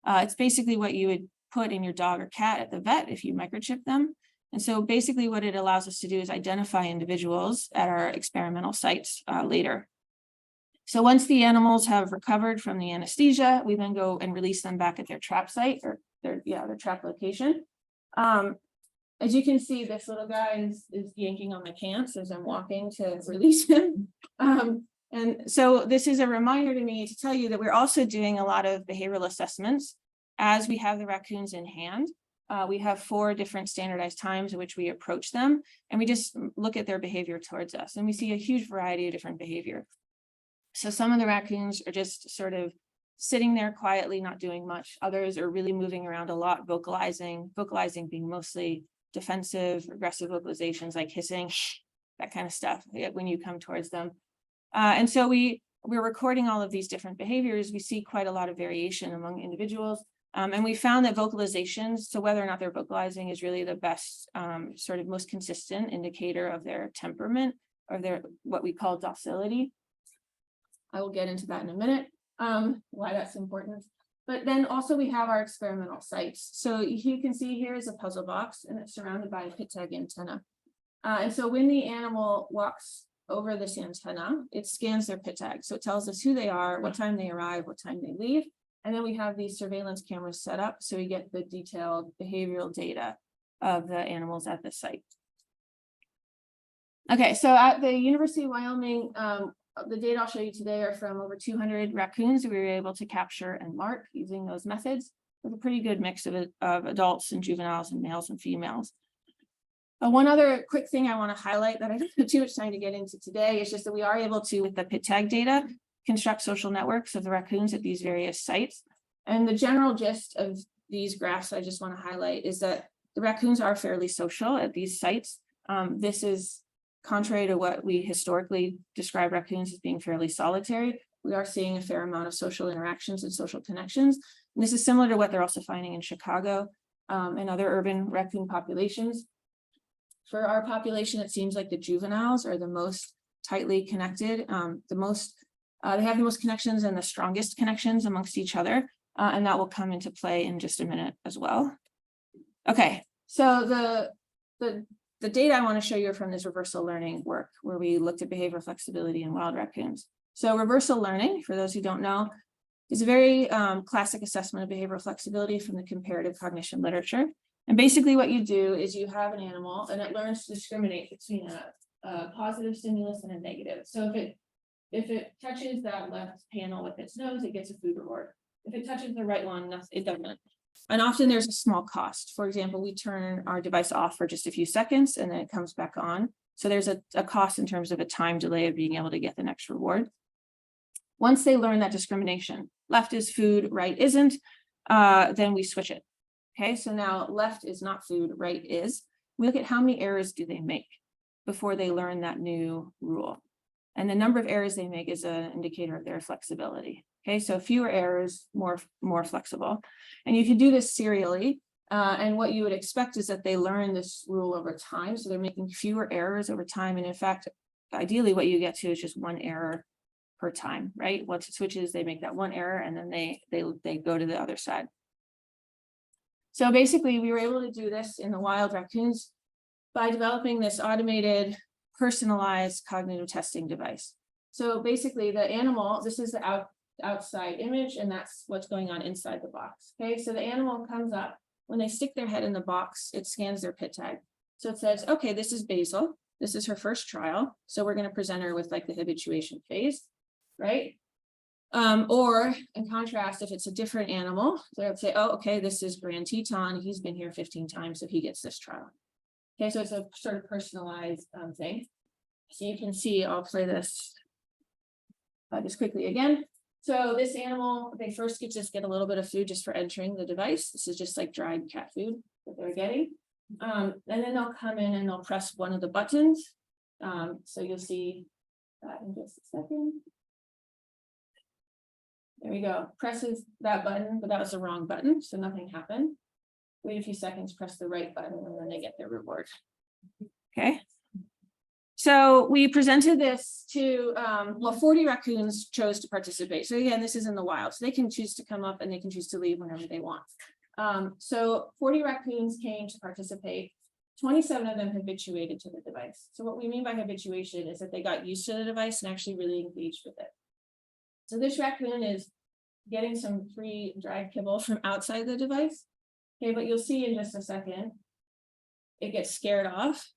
It's basically what you would put in your dog or cat at the vet if you microchip them. And so basically what it allows us to do is identify individuals at our experimental sites later. So once the animals have recovered from the anesthesia, we then go and release them back at their trap site or their trap location. As you can see, this little guy is yanking on my pants as I'm walking to release him. And so this is a reminder to me to tell you that we're also doing a lot of behavioral assessments as we have the raccoons in hand, we have 4 different standardized times in which we approach them, and we just look at their behavior towards us, and we see a huge variety of different behavior. So some of the raccoons are just sort of sitting there quietly, not doing much. Others are really moving around a lot, vocalizing being mostly defensive, aggressive vocalizations like hissing, that kind of stuff when you come towards them. And so we're recording all of these different behaviors. We see quite a lot of variation among individuals. And we found that vocalizations, so whether or not they're vocalizing, is really the best sort of most consistent indicator of their temperament or their what we call docility. I will get into that in a minute, why that's important. But then also we have our experimental sites. So you can see here is a puzzle box, and it's surrounded by a pit tag antenna. And so when the animal walks over this antenna, it scans their pit tag. So it tells us who they are, what time they arrive, what time they leave. And then we have these surveillance cameras set up, so we get the detailed behavioral data of the animals at the site. Okay, so at the University of Wyoming, the data I'll show you today are from over 200 raccoons we were able to capture and mark using those methods, with a pretty good mix of adults and juveniles and males and females. One other quick thing I want to highlight that I don't have too much time to get into today is just that we are able to, with the pit tag data, construct social networks of the raccoons at these various sites. And the general gist of these graphs I just want to highlight is that the raccoons are fairly social at these sites. This is contrary to what we historically describe raccoons as being fairly solitary. We are seeing a fair amount of social interactions and social connections. And this is similar to what they're also finding in Chicago and other urban raccoon populations. For our population, it seems like the juveniles are the most tightly connected, they have the most connections and the strongest connections amongst each other, and that will come into play in just a minute as well. Okay, so the data I want to show you are from this reversal learning work, where we looked at behavioral flexibility in wild raccoons. So reversal learning, for those who don't know, is a very classic assessment of behavioral flexibility from the comparative cognition literature. And basically what you do is you have an animal and it learns to discriminate between a positive stimulus and a negative. So if it touches that left panel with its nose, it gets a food reward. If it touches the right one, it doesn't. And often there's a small cost. For example, we turn our device off for just a few seconds and then it comes back on. So there's a cost in terms of a time delay of being able to get the next reward. Once they learn that discrimination, left is food, right isn't, then we switch it. Okay, so now left is not food, right is. We look at how many errors do they make before they learn that new rule. And the number of errors they make is an indicator of their flexibility. Okay, so fewer errors, more flexible. And you can do this serially. And what you would expect is that they learn this rule over time. So they're making fewer errors over time. And in fact, ideally what you get to is just 1 error per time, right? Once it switches, they make that 1 error and then they go to the other side. So basically we were able to do this in the wild raccoons by developing this automated personalized cognitive testing device. So basically the animal, this is the outside image, and that's what's going on inside the box. Okay, so the animal comes up, when they stick their head in the box, it scans their pit tag. So it says, okay, this is Basil. This is her first trial. So we're going to present her with like the habituation phase, right? Or in contrast, if it's a different animal, they would say, oh, okay, this is Grand Teton. He's been here 15 times, so he gets this trial. Okay, so it's a sort of personalized thing. So you can see, I'll play this just quickly again. So this animal, they first get a little bit of food just for entering the device. This is just like dried cat food that they're getting. And then they'll come in and they'll press one of the buttons. So you'll see that in just a second. There we go, presses that button, but that was the wrong button, so nothing happened. Wait a few seconds, press the right button, and then they get their reward. Okay. So we presented this to, 40 raccoons chose to participate. So again, this is in the wild, so they can choose to come up and they can choose to leave whenever they want. So 40 raccoons came to participate. 27 of them habituated to the device. So what we mean by habituation is that they got used to the device and actually really engaged with it. So this raccoon is getting some free dried kibble from outside the device. Okay, but you'll see in just a second, it gets scared off.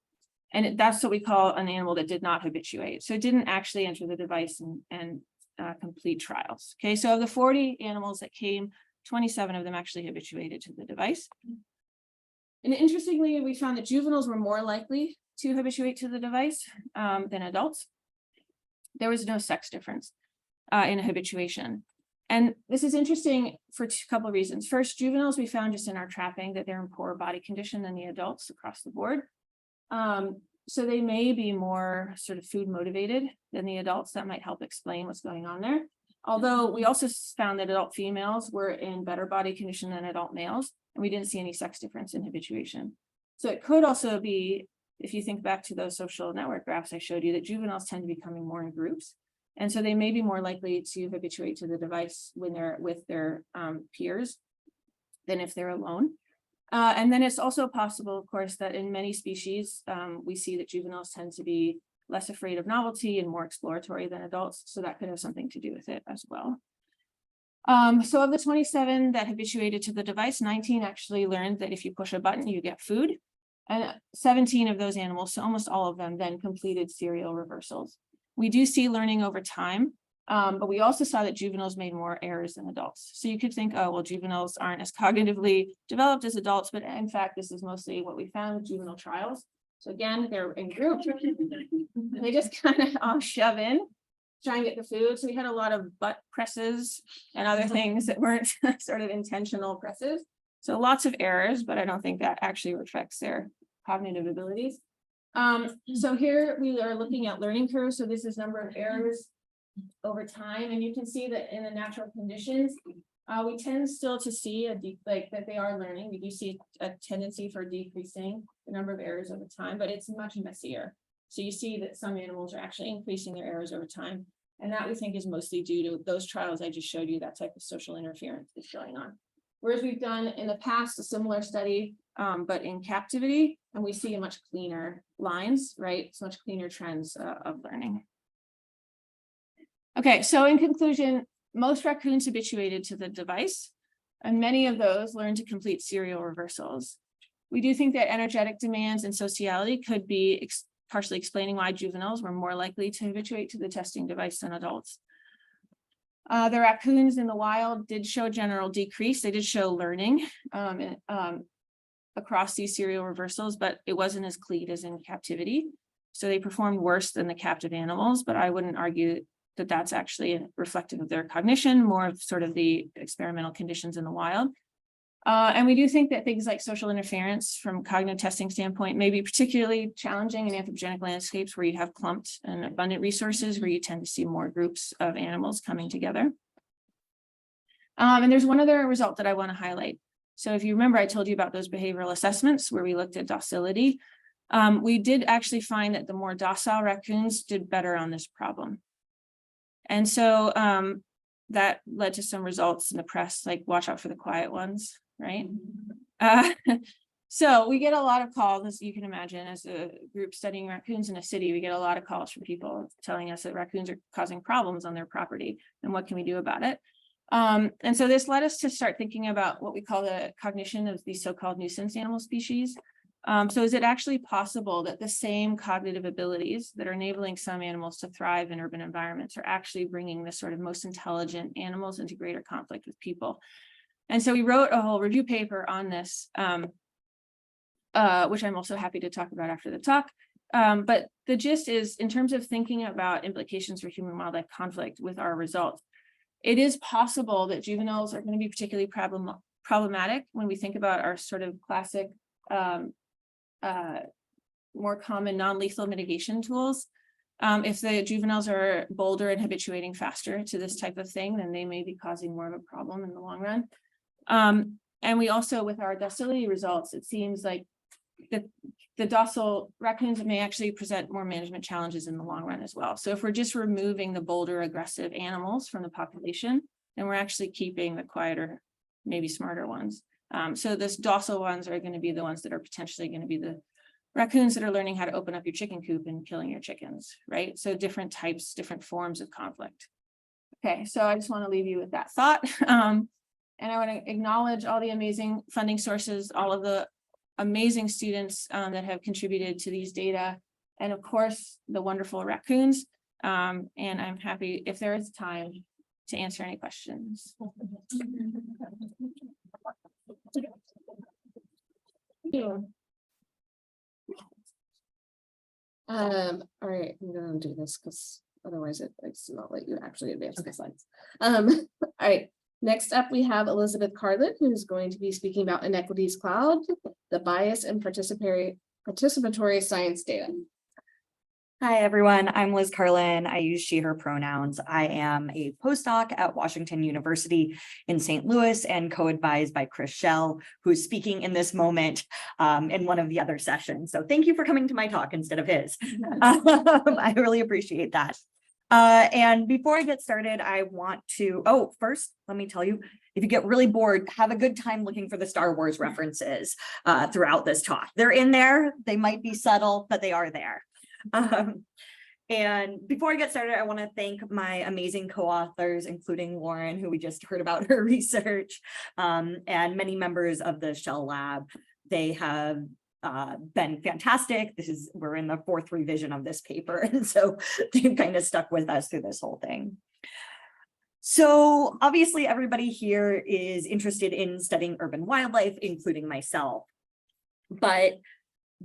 And that's what we call an animal that did not habituate. So it didn't actually enter the device and complete trials. Okay, so of the 40 animals that came 27 of them actually habituated to the device. And interestingly, we found that juveniles were more likely to habituate to the device than adults. There was no sex difference in habituation. And this is interesting for a couple of reasons. First, juveniles, we found just in our trapping that they're in poorer body condition than the adults across the board. So they may be more sort of food motivated than the adults. That might help explain what's going on there. Although we also found that adult females were in better body condition than adult males, and we didn't see any sex difference in habituation. So it could also be, if you think back to those social network graphs I showed you, that juveniles tend to be coming more in groups. And so they may be more likely to habituate to the device when they're with their peers than if they're alone. And then it's also possible, of course, that in many species, we see that juveniles tend to be less afraid of novelty and more exploratory than adults. So that could have something to do with it as well. So of the 27 that habituated to the device, 19 actually learned that if you push a button, you get food. And 17 of those animals, so almost all of them, then completed serial reversals. We do see learning over time, but we also saw that juveniles made more errors than adults. So you could think, oh, well, juveniles aren't as cognitively developed as adults, but in fact, this is mostly what we found with juvenile trials. So again, they're in groups. They just kind of all shove in, try and get the food. So we had a lot of butt presses and other things that weren't sort of intentional presses. So lots of errors, but I don't think that actually reflects their cognitive abilities. So here we are looking at learning curves. So this is number of errors over time. And you can see that in the natural conditions, we tend still to see that they are learning. We do see a tendency for decreasing the number of errors over time, but it's much messier. So you see that some animals are actually increasing their errors over time. And that we think is mostly due to those trials I just showed you, that type of social interference is going on. Whereas we've done in the past a similar study, but in captivity, and we see a much cleaner lines, right? It's much cleaner trends of learning. Okay, so in conclusion, most raccoons habituated to the device, and many of those learned to complete serial reversals. We do think that energetic demands and sociality could be partially explaining why juveniles were more likely to habituate to the testing device than adults. The raccoons in the wild did show general decrease. They did show learning across these serial reversals, but it wasn't as clean as in captivity. So they performed worse than the captive animals, but I wouldn't argue that that's actually reflective of their cognition, more of sort of the experimental conditions in the wild. And we do think that things like social interference from cognitive testing standpoint may be particularly challenging in anthropogenic landscapes where you have clumped and abundant resources, where you tend to see more groups of animals coming together. And there's one other result that I want to highlight. So if you remember, I told you about those behavioral assessments where we looked at docility. We did actually find that the more docile raccoons did better on this problem. And so that led to some results in the press, like watch out for the quiet ones, right? So we get a lot of calls, as you can imagine, as a group studying raccoons in a city, we get a lot of calls from people telling us that raccoons are causing problems on their property and what can we do about it? And so this led us to start thinking about what we call the cognition of these so-called nuisance animal species. So is it actually possible that the same cognitive abilities that are enabling some animals to thrive in urban environments are actually bringing the sort of most intelligent animals into greater conflict with people? And so we wrote a whole review paper on this, which I'm also happy to talk about after the talk. But the gist is, in terms of thinking about implications for human-wildlife conflict with our results, it is possible that juveniles are going to be particularly problematic when we think about our sort of classic more common non-lethal mitigation tools. If the juveniles are bolder and habituating faster to this type of thing, then they may be causing more of a problem in the long run. And we also, with our docility results, it seems like the docile raccoons may actually present more management challenges in the long run as well. So if we're just removing the bolder, aggressive animals from the population, then we're actually keeping the quieter, maybe smarter ones. So this docile ones are going to be the ones that are potentially going to be the raccoons that are learning how to open up your chicken coop and killing your chickens, right? So different types, different forms of conflict. Okay, so I just want to leave you with that thought. And I want to acknowledge all the amazing funding sources, all of the amazing students that have contributed to these data, and of course, the wonderful raccoons. And I'm happy, if there is time, to answer any questions. All right, I'm gonna do this because otherwise it's not let you actually advance the slides. All right, next up, we have Elizabeth Carlin, who's going to be speaking about Inequities Cloud, the bias and participatory science data. Hi, everyone. I'm Liz Carlin. I use she, her pronouns. I am a postdoc at Washington University in St. Louis and co-advised by Chris Schell, who's speaking in this moment in one of the other sessions. So thank you for coming to my talk instead of his. I really appreciate that. And before I get started, I want to, first, let me tell you, if you get really bored, have a good time looking for the Star Wars references throughout this talk. They're in there. They might be subtle, but they are there. And before I get started, I want to thank my amazing co-authors, including Lauren, who we just heard about her research, and many members of the Shell Lab. They have been fantastic. We're in the 4th revision of this paper, and so they've kind of stuck with us through this whole thing. So obviously everybody here is interested in studying urban wildlife, including myself, but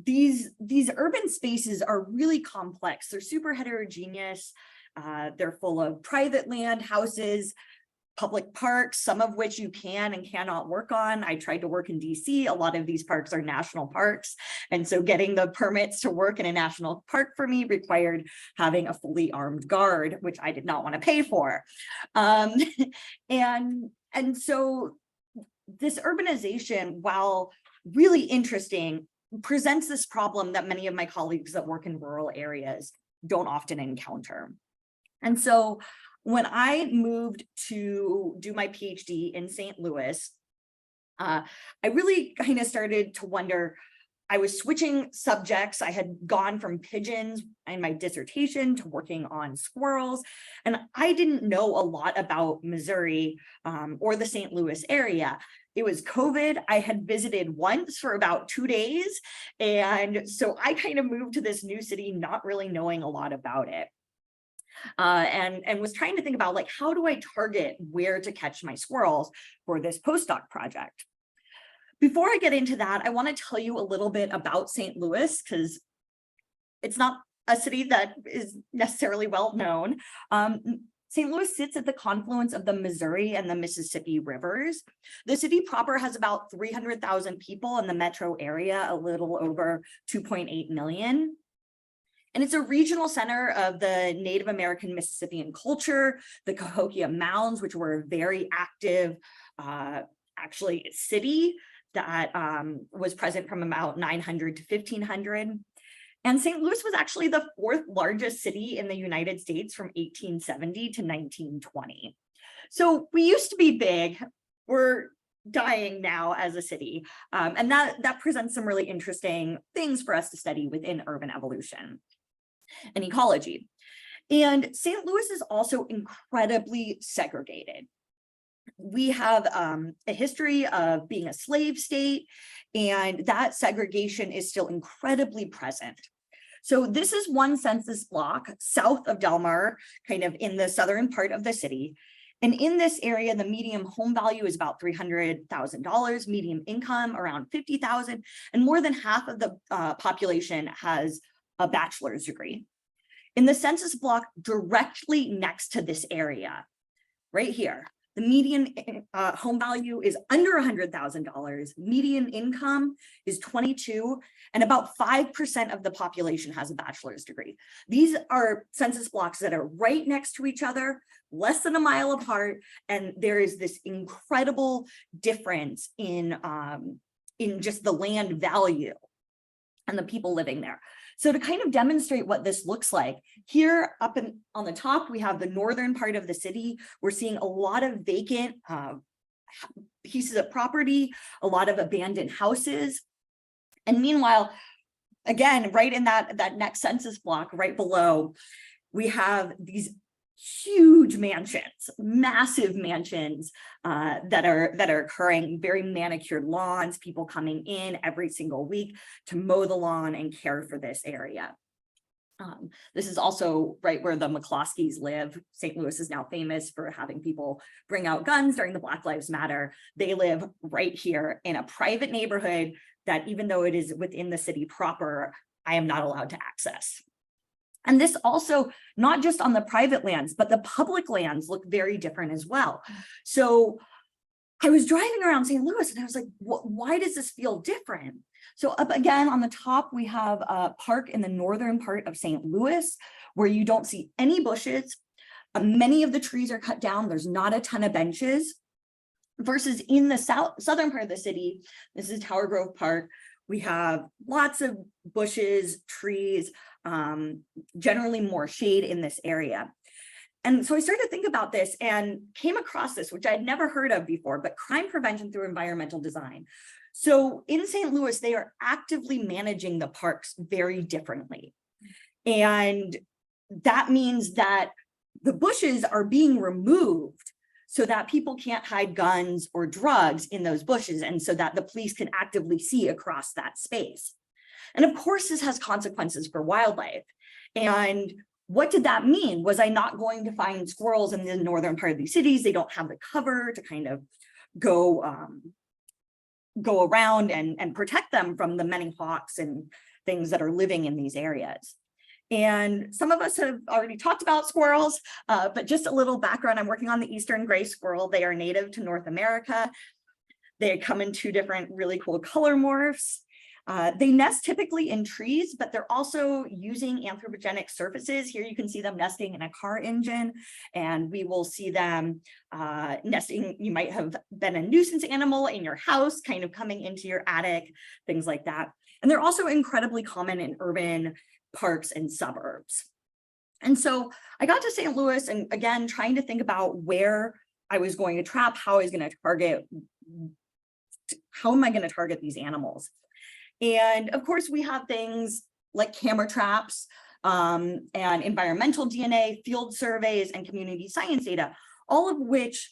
these urban spaces are really complex. They're super heterogeneous. They're full of private land, houses, public parks, some of which you can and cannot work on. I tried to work in DC. A lot of these parks are national parks. And so getting the permits to work in a national park for me required having a fully armed guard, which I did not want to pay for. And so this urbanization, while really interesting, presents this problem that many of my colleagues that work in rural areas don't often encounter. And so when I moved to do my PhD in St. Louis, I really kind of started to wonder, I was switching subjects. I had gone from pigeons in my dissertation to working on squirrels, and I didn't know a lot about Missouri or the St. Louis area. It was COVID. I had visited once for about 2 days. And so I kind of moved to this new city, not really knowing a lot about it. And was trying to think about, like, how do I target where to catch my squirrels for this postdoc project? Before I get into that, I want to tell you a little bit about St. Louis, because it's not a city that is necessarily well known. St. Louis sits at the confluence of the Missouri and the Mississippi rivers. The city proper has about 300,000 people in the metro area, a little over 2.8 million. And it's a regional center of the Native American Mississippian culture, the Cahokia Mounds, which were a very active, actually, city that was present from about 900 to 1500. And St. Louis was actually the 4th largest city in the United States from 1870 to 1920. So we used to be big. We're dying now as a city. And that presents some really interesting things for us to study within urban evolution and ecology. And St. Louis is also incredibly segregated. We have a history of being a slave state, and that segregation is still incredibly present. So this is one census block south of Del Mar, kind of in the southern part of the city. And in this area, the median home value is about $300,000, median income around $50,000, and more than half of the population has a bachelor's degree. In the census block directly next to this area, right here, the median home value is under $100,000. Median income is 22, and about 5% of the population has a bachelor's degree. These are census blocks that are right next to each other, less than a mile apart, and there is this incredible difference in just the land value and the people living there. So to kind of demonstrate what this looks like, here up on the top, we have the northern part of the city. We're seeing a lot of vacant pieces of property, a lot of abandoned houses. And meanwhile, again, right in that next census block, right below, we have these huge mansions, massive mansions that are occurring, very manicured lawns, people coming in every single week to mow the lawn and care for this area. This is also right where the McCloskeys live. St. Louis is now famous for having people bring out guns during the Black Lives Matter. They live right here in a private neighborhood that, even though it is within the city proper, I am not allowed to access. And this also, not just on the private lands, but the public lands look very different as well. So I was driving around St. Louis and I was like, why does this feel different? So up again on the top, we have a park in the northern part of St. Louis where you don't see any bushes. Many of the trees are cut down. There's not a ton of benches. Versus in the southern part of the city, this is Tower Grove Park. We have lots of bushes, trees, generally more shade in this area. And so I started to think about this and came across this, which I'd never heard of before, but crime prevention through environmental design. So in St. Louis, they are actively managing the parks very differently. And that means that the bushes are being removed so that people can't hide guns or drugs in those bushes, and so that the police can actively see across that space. And of course, this has consequences for wildlife. And what did that mean? Was I not going to find squirrels in the northern part of these cities? They don't have the cover to kind of go around and protect them from the many hawks and things that are living in these areas. And some of us have already talked about squirrels, but just a little background. I'm working on the eastern gray squirrel. They are native to North America. They come in 2 different really cool color morphs. They nest typically in trees, but they're also using anthropogenic surfaces. Here you can see them nesting in a car engine, and we will see them nesting. You might have been a nuisance animal in your house, kind of coming into your attic, things like that. And they're also incredibly common in urban parks and suburbs. And so I got to St. Louis, and again, trying to think about where I was going to trap, how I was going to target, how am I going to target these animals? And of course, we have things like camera traps and environmental DNA, field surveys, and community science data, all of which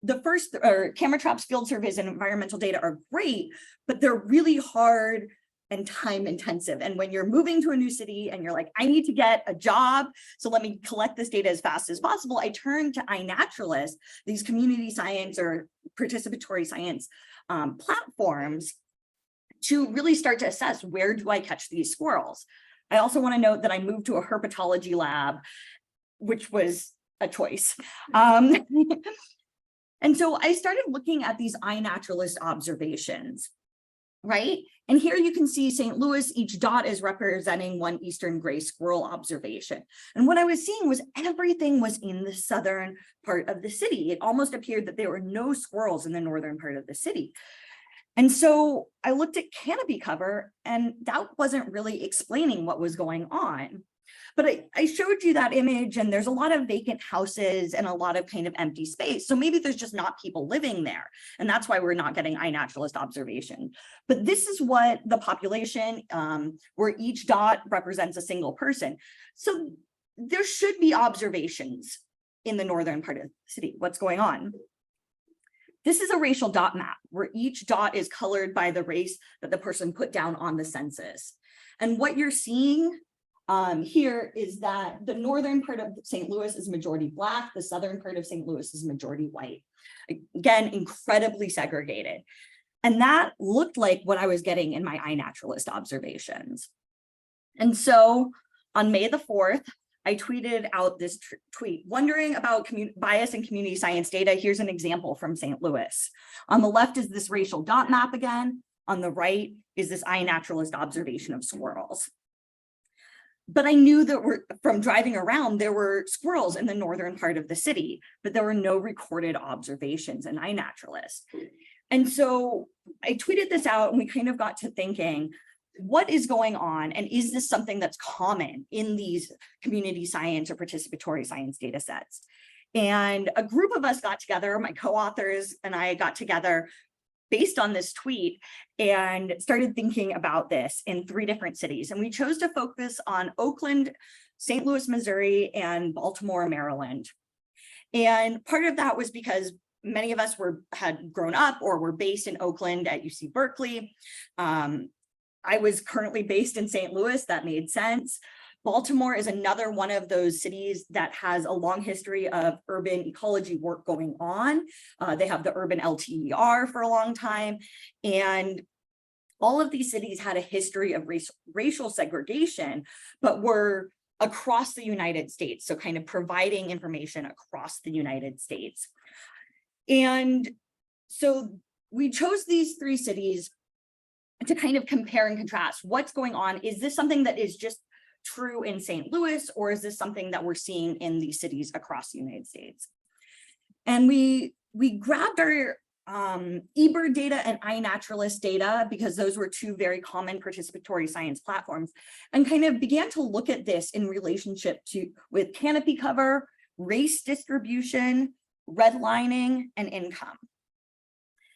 camera traps, field surveys, and environmental data are great, but they're really hard and time intensive. And when you're moving to a new city and you're like, I need to get a job, so let me collect this data as fast as possible, I turn to iNaturalist, these community science or participatory science platforms to really start to assess, where do I catch these squirrels? I also want to note that I moved to a herpetology lab, which was a choice. And so I started looking at these iNaturalist observations, right? And here you can see St. Louis, each dot is representing one eastern gray squirrel observation. And what I was seeing was everything was in the southern part of the city. It almost appeared that there were no squirrels in the northern part of the city. And so I looked at canopy cover, and that wasn't really explaining what was going on. But I showed you that image, and there's a lot of vacant houses and a lot of kind of empty space. So maybe there's just not people living there. And that's why we're not getting iNaturalist observation. But this is what the population, where each dot represents a single person. So there should be observations in the northern part of the city. What's going on? This is a racial dot map where each dot is colored by the race that the person put down on the census. And what you're seeing here is that the northern part of St. Louis is majority Black, the southern part of St. Louis is majority white. Again, incredibly segregated. And that looked like what I was getting in my iNaturalist observations. And so on May the 4th, I tweeted out this tweet, wondering about bias in community science data. Here's an example from St. Louis. On the left is this racial dot map again. On the right is this iNaturalist observation of squirrels. But I knew that from driving around, there were squirrels in the northern part of the city, but there were no recorded observations in iNaturalist. And so I tweeted this out, and we kind of got to thinking, what is going on? And is this something that's common in these community science or participatory science data sets? And a group of us got together, my co-authors and I got together based on this tweet and started thinking about this in 3 different cities. And we chose to focus on Oakland, St. Louis, Missouri, and Baltimore, Maryland. And part of that was because many of us had grown up or were based in Oakland at UC Berkeley. I was currently based in St. Louis, that made sense. Baltimore is another one of those cities that has a long history of urban ecology work going on. They have the urban LTER for a long time. And all of these cities had a history of racial segregation, but were across the United States. So kind of providing information across the United States. And so we chose these 3 cities to kind of compare and contrast what's going on. Is this something that is just true in St. Louis, or is this something that we're seeing in these cities across the United States? And we grabbed our eBird data and iNaturalist data, because those were 2 very common participatory science platforms, and kind of began to look at this in relationship with canopy cover, race distribution, redlining, and income.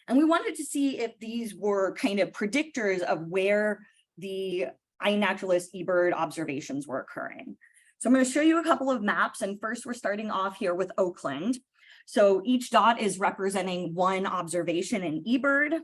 And we wanted to see if these were kind of predictors of where the iNaturalist eBird observations were occurring. So I'm going to show you a couple of maps, and first we're starting off here with Oakland. So each dot is representing one observation in eBird,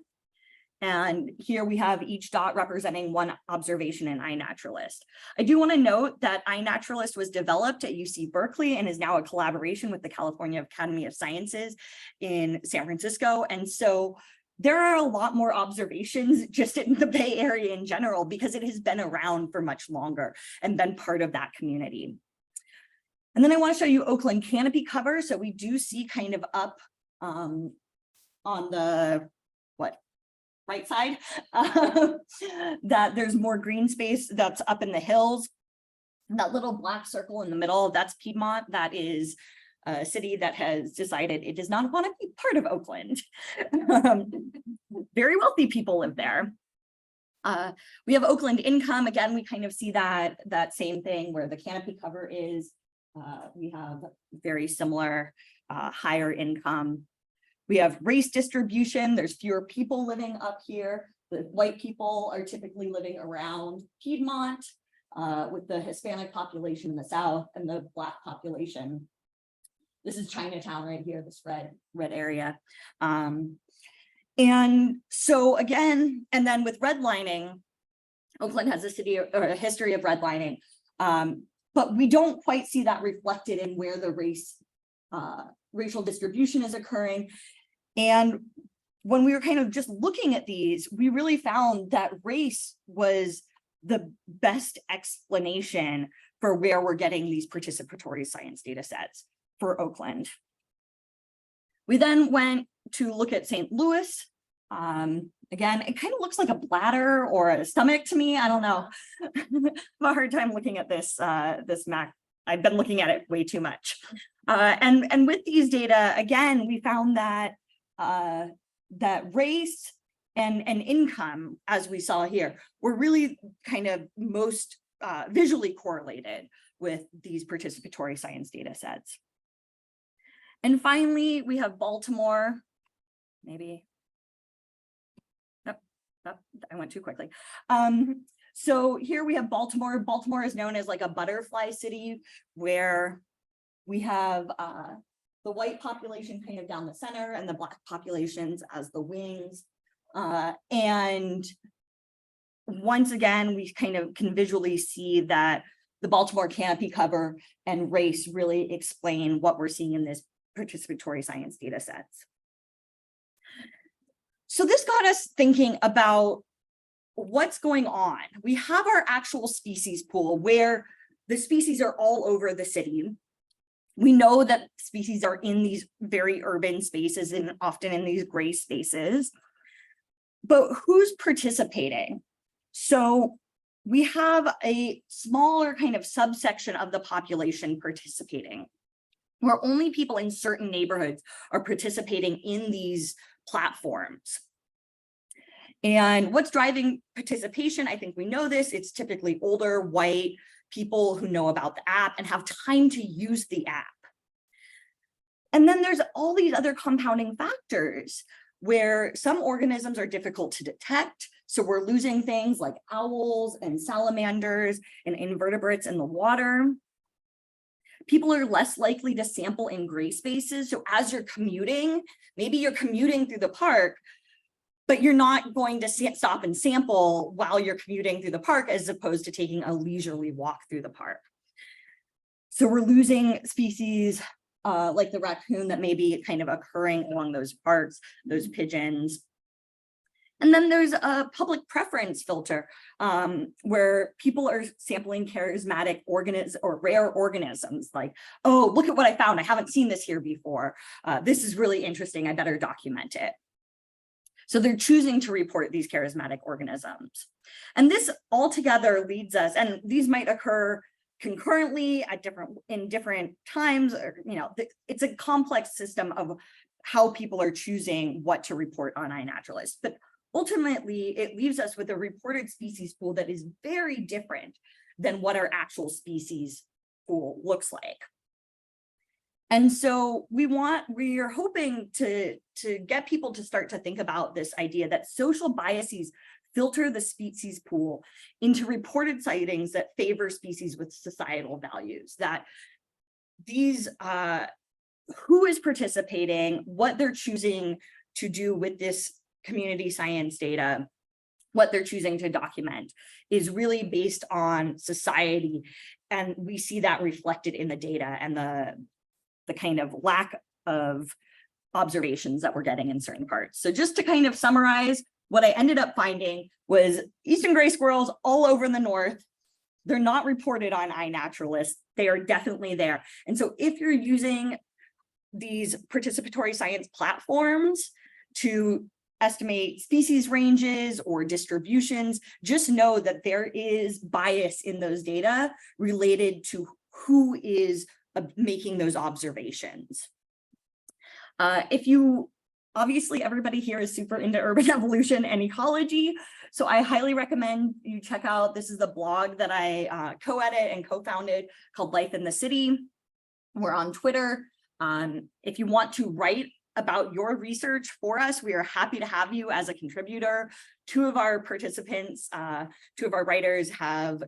and here we have each dot representing one observation in iNaturalist. I do want to note that iNaturalist was developed at UC Berkeley and is now a collaboration with the California Academy of Sciences in San Francisco, and so there are a lot more observations just in the Bay Area in general, because it has been around for much longer and been part of that community. And then I want to show you Oakland canopy cover. So we do see kind of up on the right side that there's more green space that's up in the hills. That little black circle in the middle, that's Piedmont. That is a city that has decided it does not want to be part of Oakland. Very wealthy people live there. We have Oakland income. Again, we kind of see that same thing where the canopy cover is. We have very similar higher income. We have race distribution. There's fewer people living up here. The white people are typically living around Piedmont, with the Hispanic population in the south and the Black population. This is Chinatown right here, this red area. And so again, and then with redlining, Oakland has a history of redlining. But we don't quite see that reflected in where the racial distribution is occurring. And when we were kind of just looking at these, we really found that race was the best explanation for where we're getting these participatory science data sets for Oakland. We then went to look at St. Louis. Again, it kind of looks like a bladder or a stomach to me. I don't know. I have a hard time looking at this map. I've been looking at it way too much. And with these data, again, we found that that race and income, as we saw here, were really kind of most visually correlated with these participatory science data sets. And finally, we have Baltimore. Maybe. I went too quickly. So here we have Baltimore. Baltimore is known as like a butterfly city, where we have the white population kind of down the center and the Black populations as the wings. And once again, we kind of can visually see that the Baltimore canopy cover and race really explain what we're seeing in this participatory science data sets. So this got us thinking about what's going on. We have our actual species pool where the species are all over the city. We know that species are in these very urban spaces and often in these gray spaces, but who's participating? So we have a smaller kind of subsection of the population participating, where only people in certain neighborhoods are participating in these platforms. And what's driving participation? I think we know this. It's typically older, white people who know about the app and have time to use the app. And then there's all these other compounding factors where some organisms are difficult to detect. So we're losing things like owls and salamanders and invertebrates in the water. People are less likely to sample in gray spaces. So as you're commuting, maybe you're commuting through the park, but you're not going to stop and sample while you're commuting through the park as opposed to taking a leisurely walk through the park. So we're losing species like the raccoon that may be kind of occurring along those parks, those pigeons. And then there's a public preference filter where people are sampling charismatic organisms or rare organisms like, oh, look at what I found. I haven't seen this here before. This is really interesting. I better document it. So they're choosing to report these charismatic organisms. And this altogether leads us, and these might occur concurrently at different times, or, you know, it's a complex system of how people are choosing what to report on iNaturalist. But ultimately, it leaves us with a reported species pool that is very different than what our actual species pool looks like. And so we are hoping to get people to start to think about this idea that social biases filter the species pool into reported sightings that favor species with societal values, that these, who is participating, what they're choosing to do with this community science data, what they're choosing to document is really based on society. And we see that reflected in the data and the kind of lack of observations that we're getting in certain parts. So just to kind of summarize, what I ended up finding was eastern gray squirrels all over in the north. They're not reported on iNaturalist. They are definitely there. And so if you're using these participatory science platforms to estimate species ranges or distributions, just know that there is bias in those data related to who is making those observations. Obviously, everybody here is super into urban evolution and ecology. So I highly recommend you check out, this is the blog that I co-edit and co-founded called Life in the City. We're on Twitter. If you want to write about your research for us, we are happy to have you as a contributor. Two of our participants, two of our writers have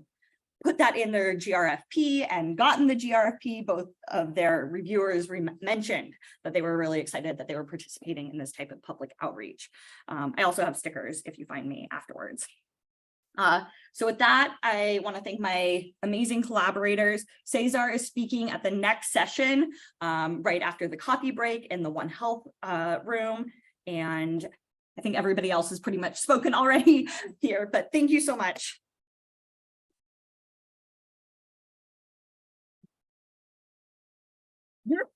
put that in their GRFP and gotten the GRFP. Both of their reviewers mentioned that they were really excited that they were participating in this type of public outreach. I also have stickers if you find me afterwards. So with that, I want to thank my amazing collaborators. Cesar is speaking at the next session right after the coffee break in the One Health room. And I think everybody else has pretty much spoken already here, but thank you so much. You're